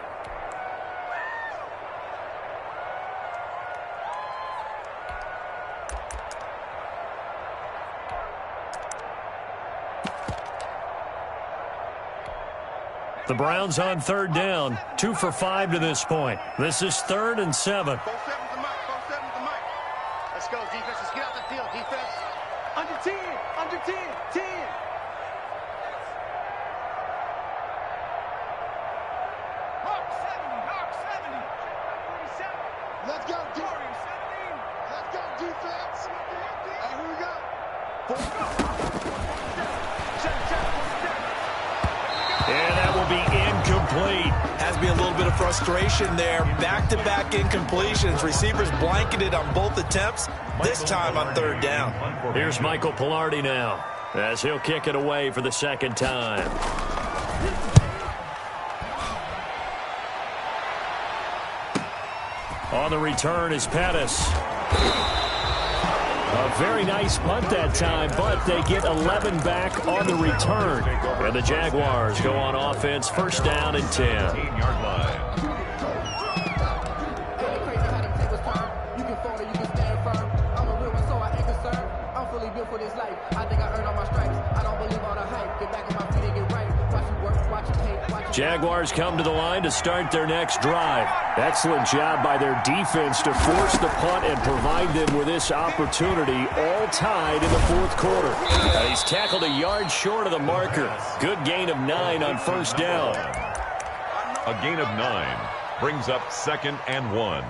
The Browns on third down, 2 for 5 to this point. This is 3rd and 7. 4-7 to Mike. 4-7 to Mike. Let's go, defense. Let's get out the field, defense. Under 10. Under 10. 10. Hawk 70. Hawk 70. 47. Let's go, defense. Let's go, defense. Hey, here we go. 4-7. And that will be incomplete. Has to be a little bit of frustration there. Back-to-back incompletions. Receivers blanketed on both attempts, this time on third down. Here's Michael Pilardi now, as he'll kick it away for the second time. On the return is Pettis. A very nice punt that time, but they get 11 back on the return. And the Jaguars go on offense, first down and 10. 18-yard line. Jaguars come to the line to start their next drive. Excellent job by their defense to force the punt and provide them with this opportunity, all tied in the fourth quarter. He's tackled a yard short of the marker. Good gain of 9 on first down. A gain of 9 brings up 2nd and 1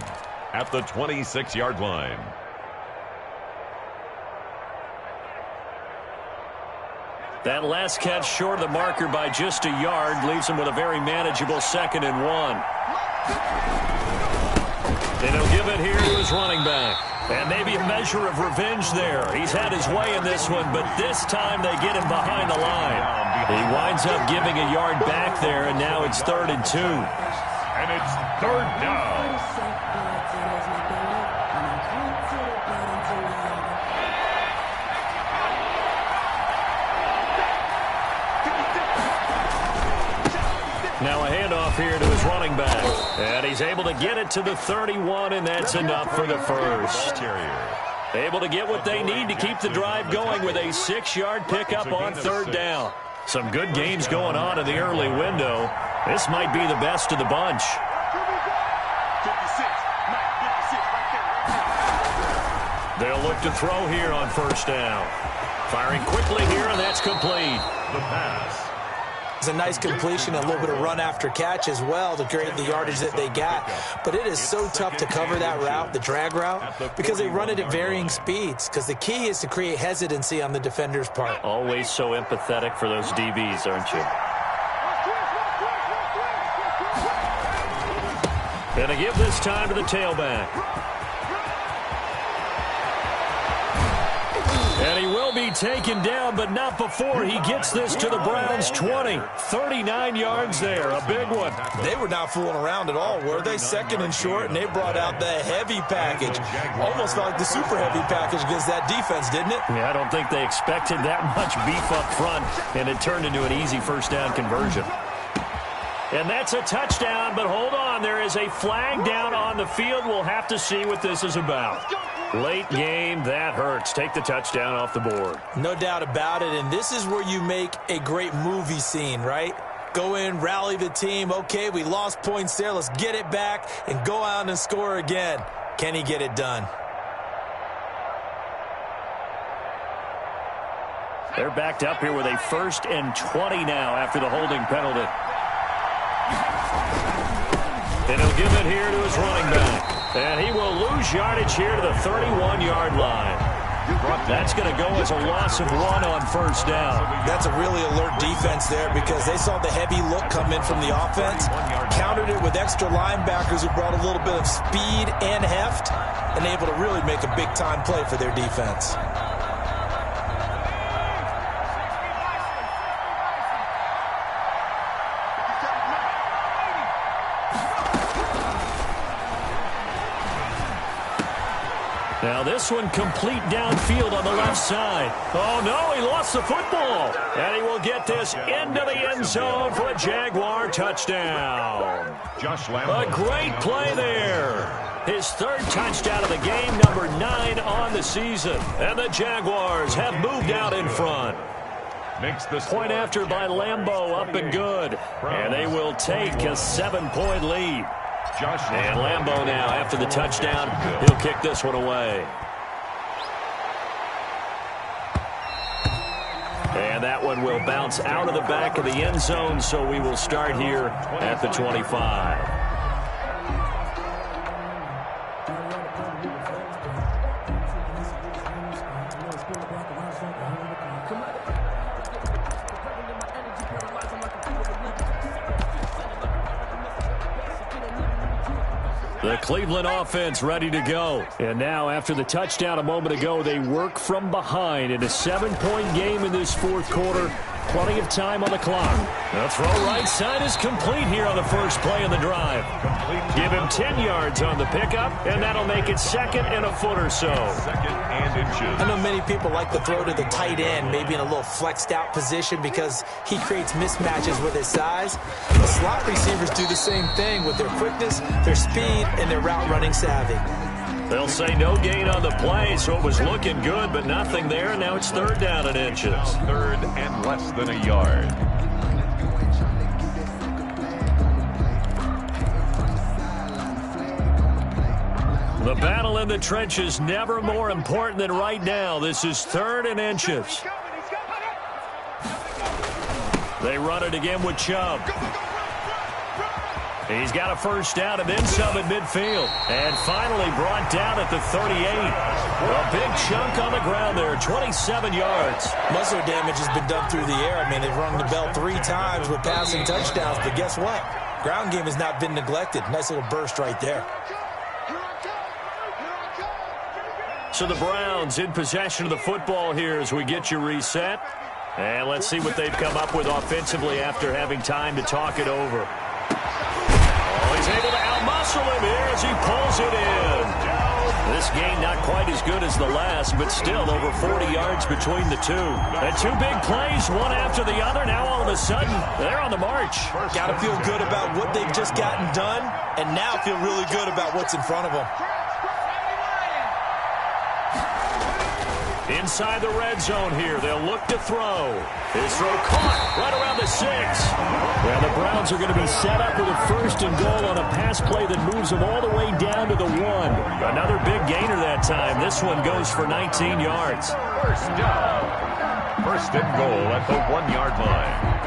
at the 26-yard line. That last catch short of the marker by just a yard leaves him with a very manageable 2nd and 1. And he'll give it here to his running back. And maybe a measure of revenge there. He's had his way in this one, but this time they get him behind the line. He winds up giving a yard back there, and now it's 3rd and 2. And it's 3rd down. Now a handoff here to his running back. And he's able to get it to the 31, and that's enough for the first. Able to get what they need to keep the drive going with a 6-yard pickup on third down. Some good games going on in the early window. This might be the best of the bunch. 56. Mike, 56 right there. They'll look to throw here on first down. Firing quickly here, and that's complete. The pass. It's a nice completion, a little bit of run after catch as well to create the yardage that they got. But it is so tough to cover that route, the drag route, because they run it at varying speeds. Because the key is to create hesitancy on the defender's part. Always so empathetic for those DBs, aren't you? Gonna give this time to the tailback. And he will be taken down, but not before he gets this to the Browns' 20. 39 yards there, a big one. They were not fooling around at all, were they? 2nd and short, and they brought out the heavy package. Almost felt like the super heavy package against that defense, didn't it? Yeah, I don't think they expected that much beef up front, and it turned into an easy first down conversion. And that's a touchdown, but hold on. There is a flag down on the field. We'll have to see what this is about. Late game, that hurts. Take the touchdown off the board. No doubt about it, and this is where you make a great movie scene, right? Go in, rally the team. Okay, we lost points there. Let's get it back and go out and score again. Can he get it done? They're backed up here with a 1st and 20 now after the holding penalty. And he'll give it here to his running back. And he will lose yardage here to the 31-yard line. That's going to go as a loss of 1 on 1st down. That's a really alert defense there because they saw the heavy look come in from the offense, countered it with extra linebackers who brought a little bit of speed and heft, and able to really make a big-time play for their defense. Now this one complete downfield on the left side. Oh, no, he lost the football. And he will get this into the end zone for a Jaguar touchdown. Josh Lambo. A great play there. His 3rd touchdown of the game, number 9 on the season. And the Jaguars have moved out in front. Makes this Point after by Lambo, up and good. And they will take a 7-point lead. And Lambo now, after the touchdown, he'll kick this one away. And that one will bounce out of the back of the end zone, so we will start here at the 25. The Cleveland offense ready to go. And now, after the touchdown a moment ago, they work from behind in a 7-point game in this 4th quarter. Plenty of time on the clock. The throw right side is complete here on the first play of the drive. Give him 10 yards on the pickup, and that'll make it 2nd and a foot or so. 2nd and inches. I know many people like to throw to the tight end, maybe in a little flexed out position because he creates mismatches with his size. The slot receivers do the same thing with their quickness, their speed, and their route running savvy. They'll say no gain on the play, so it was looking good, but nothing there. Now it's 3rd down and inches. 3rd and less than a yard. The battle in the trenches never more important than right now. This is 3rd and inches. They run it again with Chubb. He's got a 1st down and then some at midfield. And finally brought down at the 38. A big chunk on the ground there, 27 yards. Muscle damage has been done through the air. I mean, they've rung the bell 3 times with passing touchdowns, but guess what? Ground game has not been neglected. Nice little burst right there. So the Browns in possession of the football here as we get you reset. And let's see what they've come up with offensively after having time to talk it over. He's able to outmuscle him here as he pulls it in. This game not quite as good as the last, but still over 40 yards between the two. And 2 big plays, one after the other. Now all of a sudden, they're on the march. Got to feel good about what they've just gotten done, and now feel really good about what's in front of them. Inside the red zone here, they'll look to throw. His throw caught right around the 6. Well, the Browns are going to be set up with a 1st and goal on a pass play that moves them all the way down to the 1. Another big gainer that time. This one goes for 19 yards. 1st down. 1st and goal at the 1-yard line.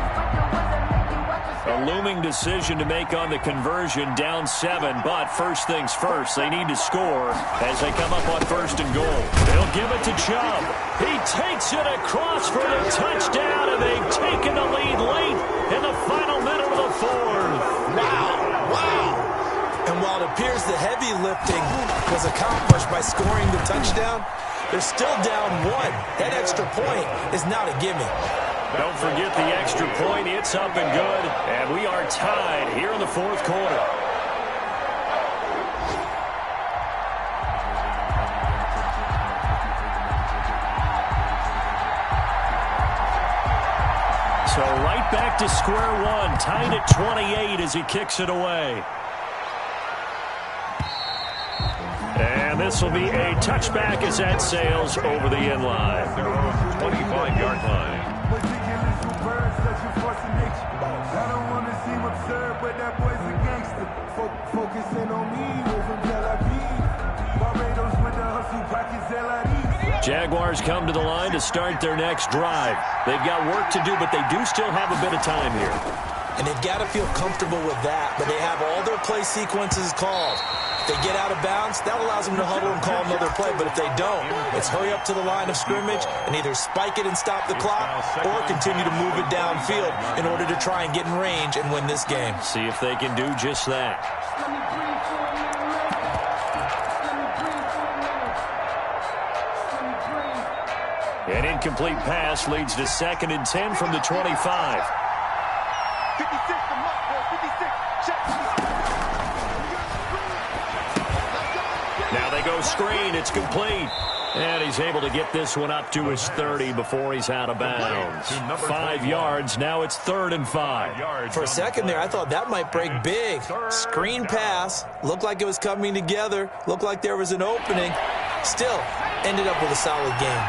A looming decision to make on the conversion, down 7, but first things first, they need to score as they come up on 1st and goal. They'll give it to Chubb. He takes it across for the touchdown, and they've taken the lead late in the final minute of the 4th. Wow. And while it appears the heavy lifting was accomplished by scoring the touchdown, they're still down 1. That extra point is not a gimme. Don't forget the extra point. It's up and good. And we are tied here in the 4th quarter. So right back to square one. Tied at 28 as he kicks it away. And this will be a touchback as that sails over the end line. Their own 25-yard line. But you get little birds that you force a niche. but that boy's a gangster. Focusing on me, we're from Tel Aviv. Barbados with the hustle, pockets LID. Jaguars come to the line to start their next drive. They've got work to do, but they do still have a bit of time here. And they've got to feel comfortable with that, but they have all their play sequences called. If they get out of bounds, that allows them to huddle and call another play, but if they don't, it's hurry up to the line of scrimmage and either spike it and stop the clock or continue to move it downfield in order to try and get in range and win this game. See if they can do just that. An incomplete pass leads to 2nd and 10 from the 25. 56 to Muck, boy. 56. Check. Now they go screen. It's complete. And he's able to get this one up to his 30 before he's out of bounds. 5 yards. Now it's 3rd and 5. For a second there, I thought that might break big. Screen pass. Looked like it was coming together. Looked like there was an opening. Still, ended up with a solid game.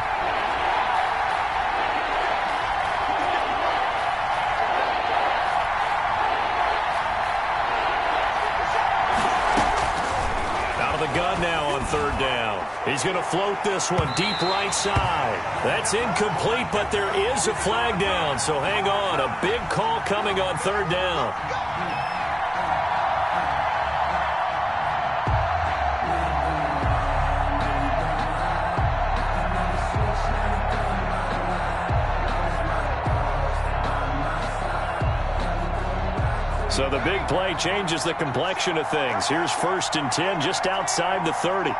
Gun now on 3rd down. He's going to float this one deep right side. That's incomplete, but there is a flag down, so hang on. A big call coming on 3rd down. So the big play changes the complexion of things. Here's 1st and 10 just outside the 30.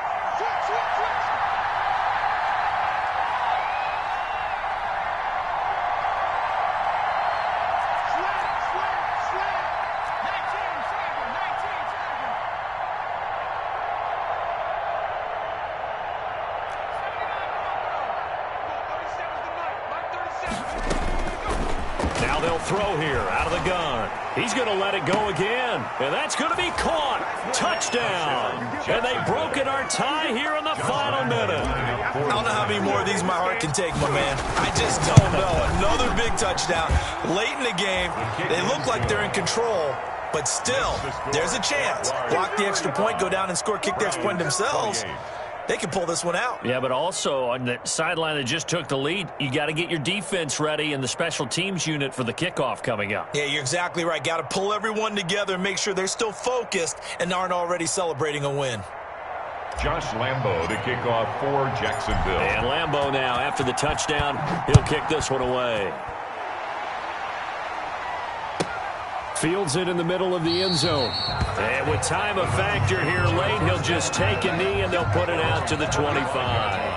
Now they'll throw here out of the gun. He's going to let it go again, and that's going to be caught. Touchdown. And they've broken our tie here in the final minute. I don't know how many more of these my heart can take, my man. I just don't know. Another big touchdown. Late in the game, they look like they're in control, but still, there's a chance. Block the extra point, go down and score, kick the extra point themselves. They can pull this one out. Yeah, but also on the sideline that just took the lead, you got to get your defense ready and the special teams unit for the kickoff coming up. Yeah, you're exactly right. Got to pull everyone together and make sure they're still focused and aren't already celebrating a win. Josh Lambo to kick off for Jacksonville. And Lambo now, after the touchdown, he'll kick this one away. Fields it in the middle of the end zone. And with time a factor here late, he'll just take a knee and they'll put it out to the 25.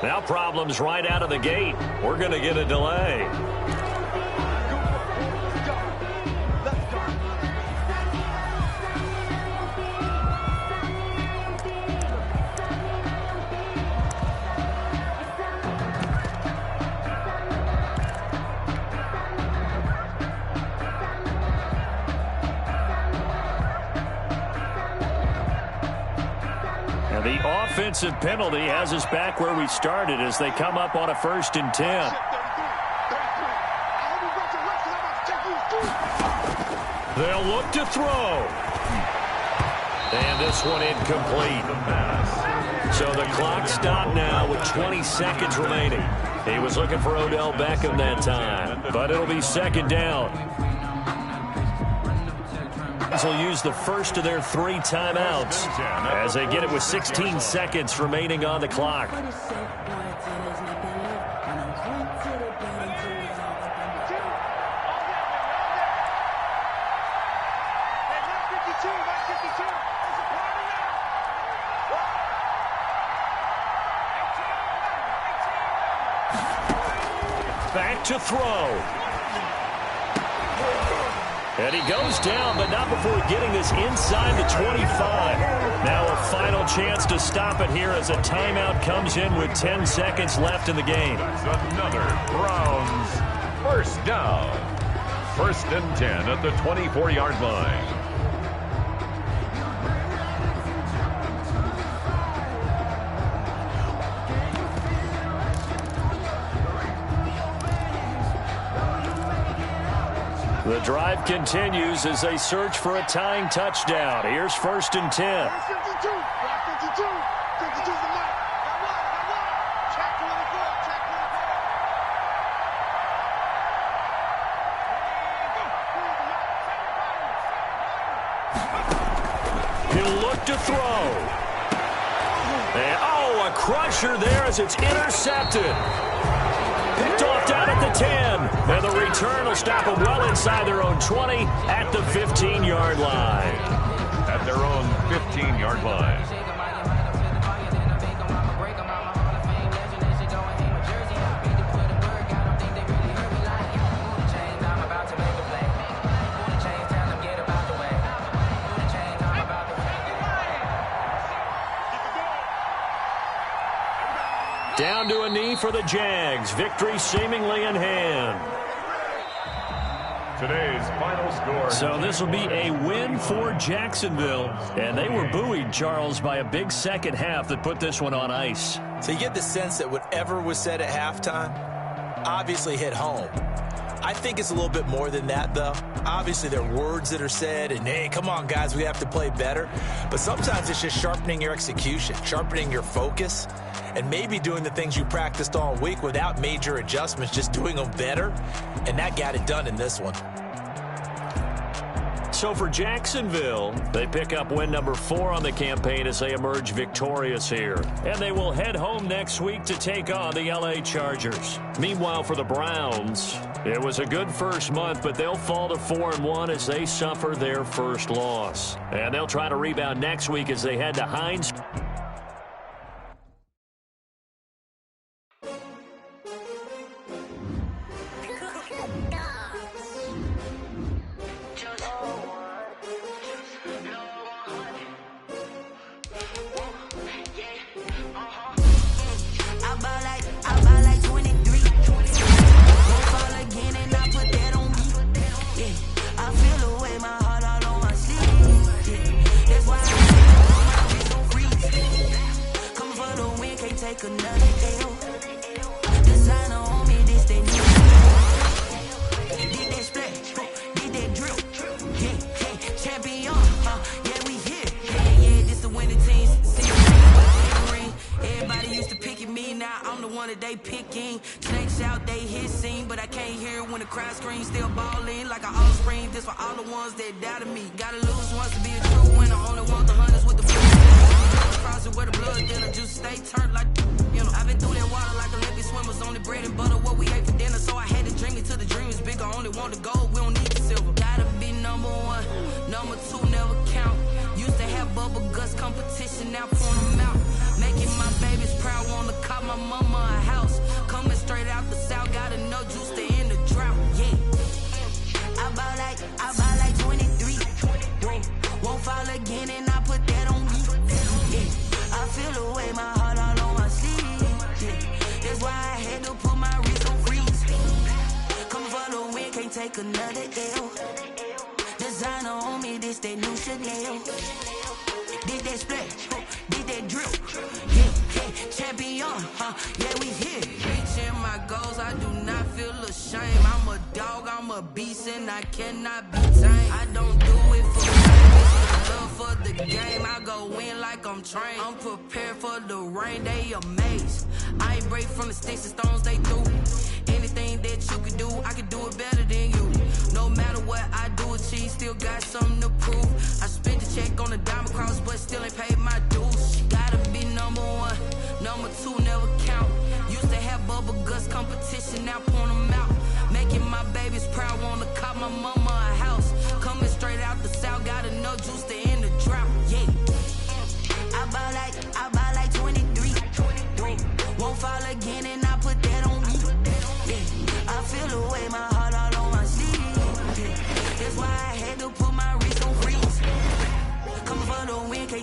Now problems right out of the gate. We're going to get a delay. The offensive penalty has us back where we started as they come up on a 1st and 10. They'll look to throw. And this one incomplete. So the clock stopped now with 20 seconds remaining. He was looking for Odell Beckham that time, but it'll be 2nd down. Will use the first of their 3 timeouts as they get it with 16 seconds remaining on the clock. look to throw. And he goes down, but not before getting this inside the 25. Now a final chance to stop it here as a timeout comes in with 10 seconds left in the game. That's another Browns first down. 1st and 10 at the 24-yard line. The drive continues as they search for a tying touchdown. Here's 1st and 10. 52. 52. 52's the mark. Check 24. Check 24. He'll look to throw. And, oh, a crusher there as it's intercepted. Picked off down at the 10. And the return will stop them well inside their own 20 at the 15-yard line. At their own 15-yard line. Down to a knee for the Jags. Victory seemingly in hand. Today's final score. So this will be a win for Jacksonville. And they were buoyed, Charles, by a big second half that put this one on ice. So you get the sense that whatever was said at halftime obviously hit home. I think it's a little bit more than that, though. Obviously, there are words that are said, and, hey, come on, guys, we have to play better. But sometimes it's just sharpening your execution, sharpening your focus, and maybe doing the things you practiced all week without major adjustments, just doing them better. And that got it done in this one. So for Jacksonville, they pick up win number 4 on the campaign as they emerge victorious here. And they will head home next week to take on the LA Chargers. Meanwhile, for the Browns, it was a good first month, but they'll fall to 4-1 as they suffer their first loss. And they'll try to rebound next week as they head to Heinz.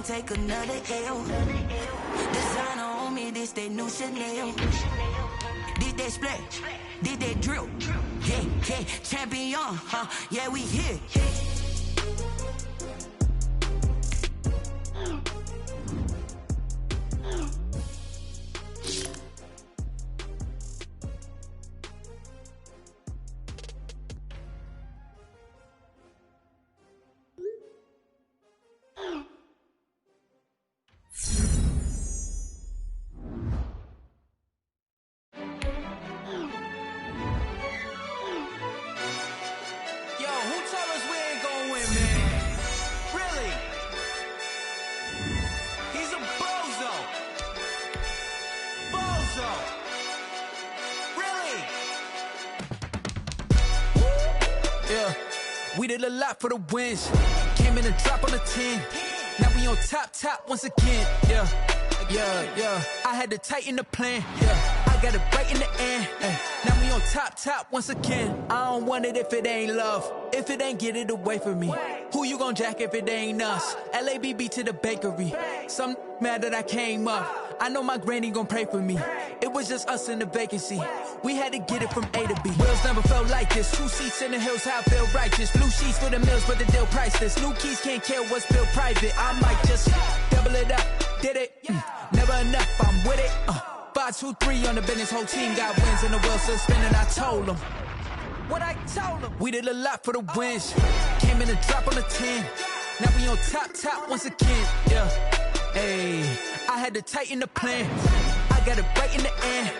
take another L. Designer on me, this that new Chanel. This that splash, this that drill. Yeah, yeah, champion, huh? Yeah, we here. We did a lot for the wins. Came in and drop on the 10. Now we on top once again. Yeah. I had to tighten the plan. Yeah. I got it right in the end. Now we on top once again. I don't want it if it ain't love. If it ain't, get it away from me. Who you gon' jack if it ain't us? LABB to the bakery. Some mad that I came up. I know my granny gon' pray for me. It was just us in the vacancy. We had to get it from A to B. Wheels never felt like this. 2 seats in the hills, how I feel righteous. Blue sheets for the mills, but the deal priceless. New keys can't kill what's built private. I might just double it up. Did it? Never enough, I'm with it. 5, 2, 3 on the business. Whole team got wins and the wheels still spinning. I told them what I told them. We did a lot for the wins. Came in and drop on the 10. Now we on top once again. Yeah. Hey, I had to tighten the plan. I got it right in the end.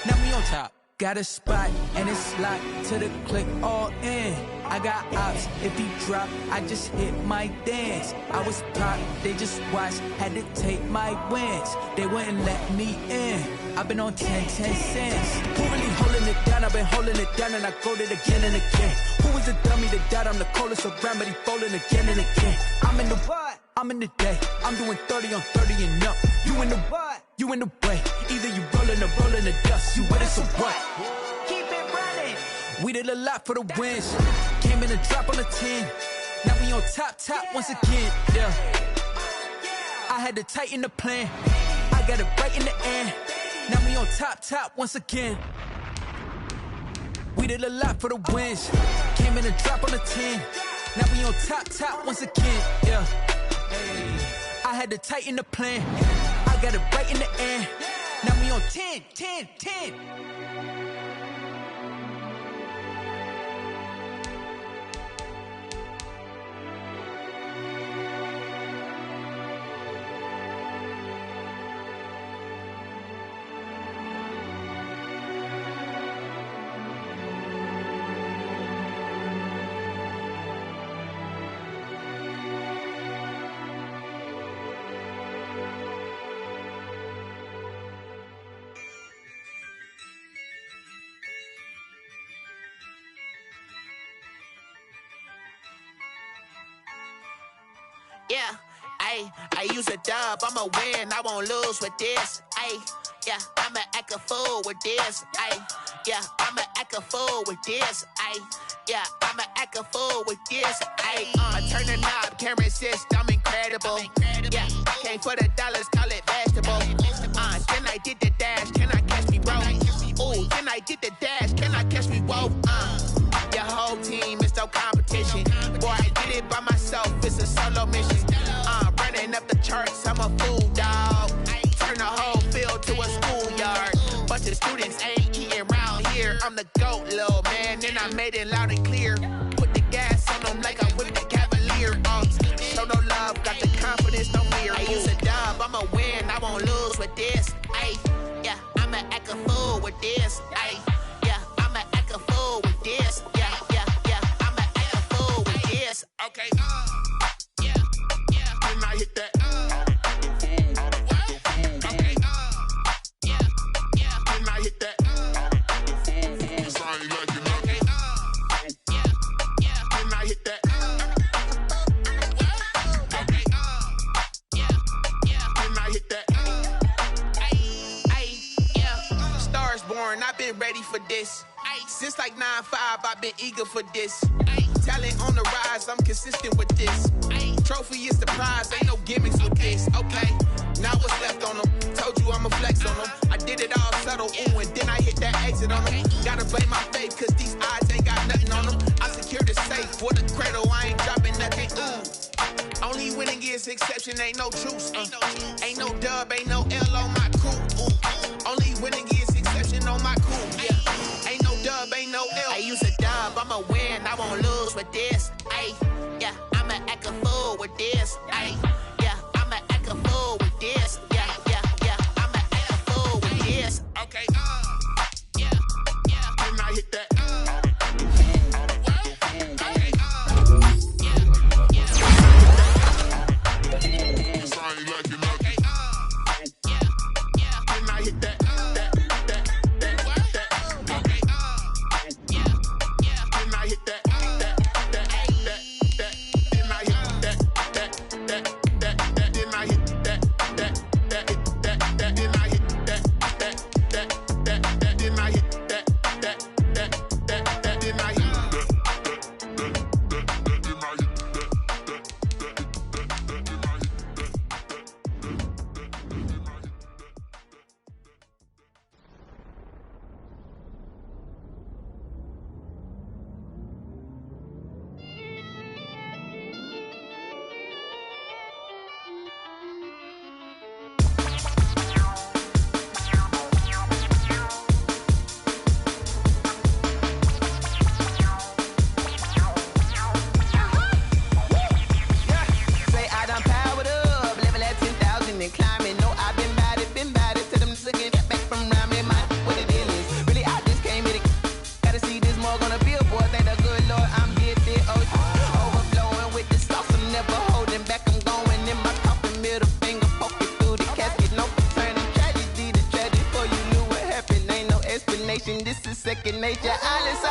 Now we on top. Got a spot and it's locked to the click all in. I got ops, if he drop, I just hit my dance. I was top, they just watched, had to take my wins. They wouldn't let me in. I've been on 10 cents. Who really holding it down? I've been holding it down and I go it again and again. Who was the dummy that died? I'm the coldest around, but he falling again and again. I'm in the what? I'm in the day. I'm doing 30 on 30 and up. You in the what? You in the way. Either you rolling or rolling the dust. You with us or what? Keep it running. We did a lot for the wins. Came in and drop on the 10. Now we on top once again. Yeah. I had to tighten the plan. I got it right in the end. Now we on top once again. We did a lot for the wins. Came in and drop on the 10. Now we on top once again. Yeah. Hey. I had to tighten the plan. I got it right in the end. Now we on 10. Yeah, I use a dub, I'ma win, I won't lose with this. Yeah, I'ma act a fool with this. Yeah, I'ma act a fool with this. Yeah, I'ma act a fool with this. I turn the knob, camera assist, I'm incredible. Yeah, came for the dollars, call it vegetable. Then I did the dash, can I catch me, bro? Ooh, then I did the dash, can I catch me, whoa? Your whole team is no competition. Boy, I did it by myself, it's a solo mission. Running up the charts, I'm a fool, dog. Turn the whole field to a schoolyard. Bunch of students ain't eating round here. I'm the GOAT, little man, and I made it loud and clear. Put the gas on them like I whipped the Cavalier. Show no love, got the confidence, no fear. I use a dub, I'ma win, I won't lose with this. Yeah, I'ma act a fool with this. Yeah, I'ma act a fool with this. Yeah, I'ma act a fool with this. Okay, yeah, when I hit that. Okay, yeah, when I hit that. Cause I ain't like it. Okay, yeah, when I hit that. Okay, yeah, when I hit that. Yeah, Stars born, I've been ready for this. Since like 9-5, I've been eager for this. Talent on the rise, cause I'm consistent with this. Trophy is the prize, ain't no gimmicks with this. Okay, now what's left on them? Told you I'ma flex on them. I did it all subtle, ooh, and then I hit that exit on them. Gotta blame my faith, cause these odds ain't got nothing on them. I secure the safe for the cradle, I ain't dropping nothing, ooh. Only winning is exception, ain't no truce. Ain't no dub, ain't no L on my crew. Only winning is exception on my crew. Yeah, ain't no dub, ain't no L. I use a dub, I'ma win, I won't lose with this. Ay, yeah, I'ma act a fool with this. Ay, yeah, I'ma act a fool with this. Yeah, yeah, yeah, I'ma act a fool with this. Okay, yeah, yeah, then I hit that. This is second nature. Alice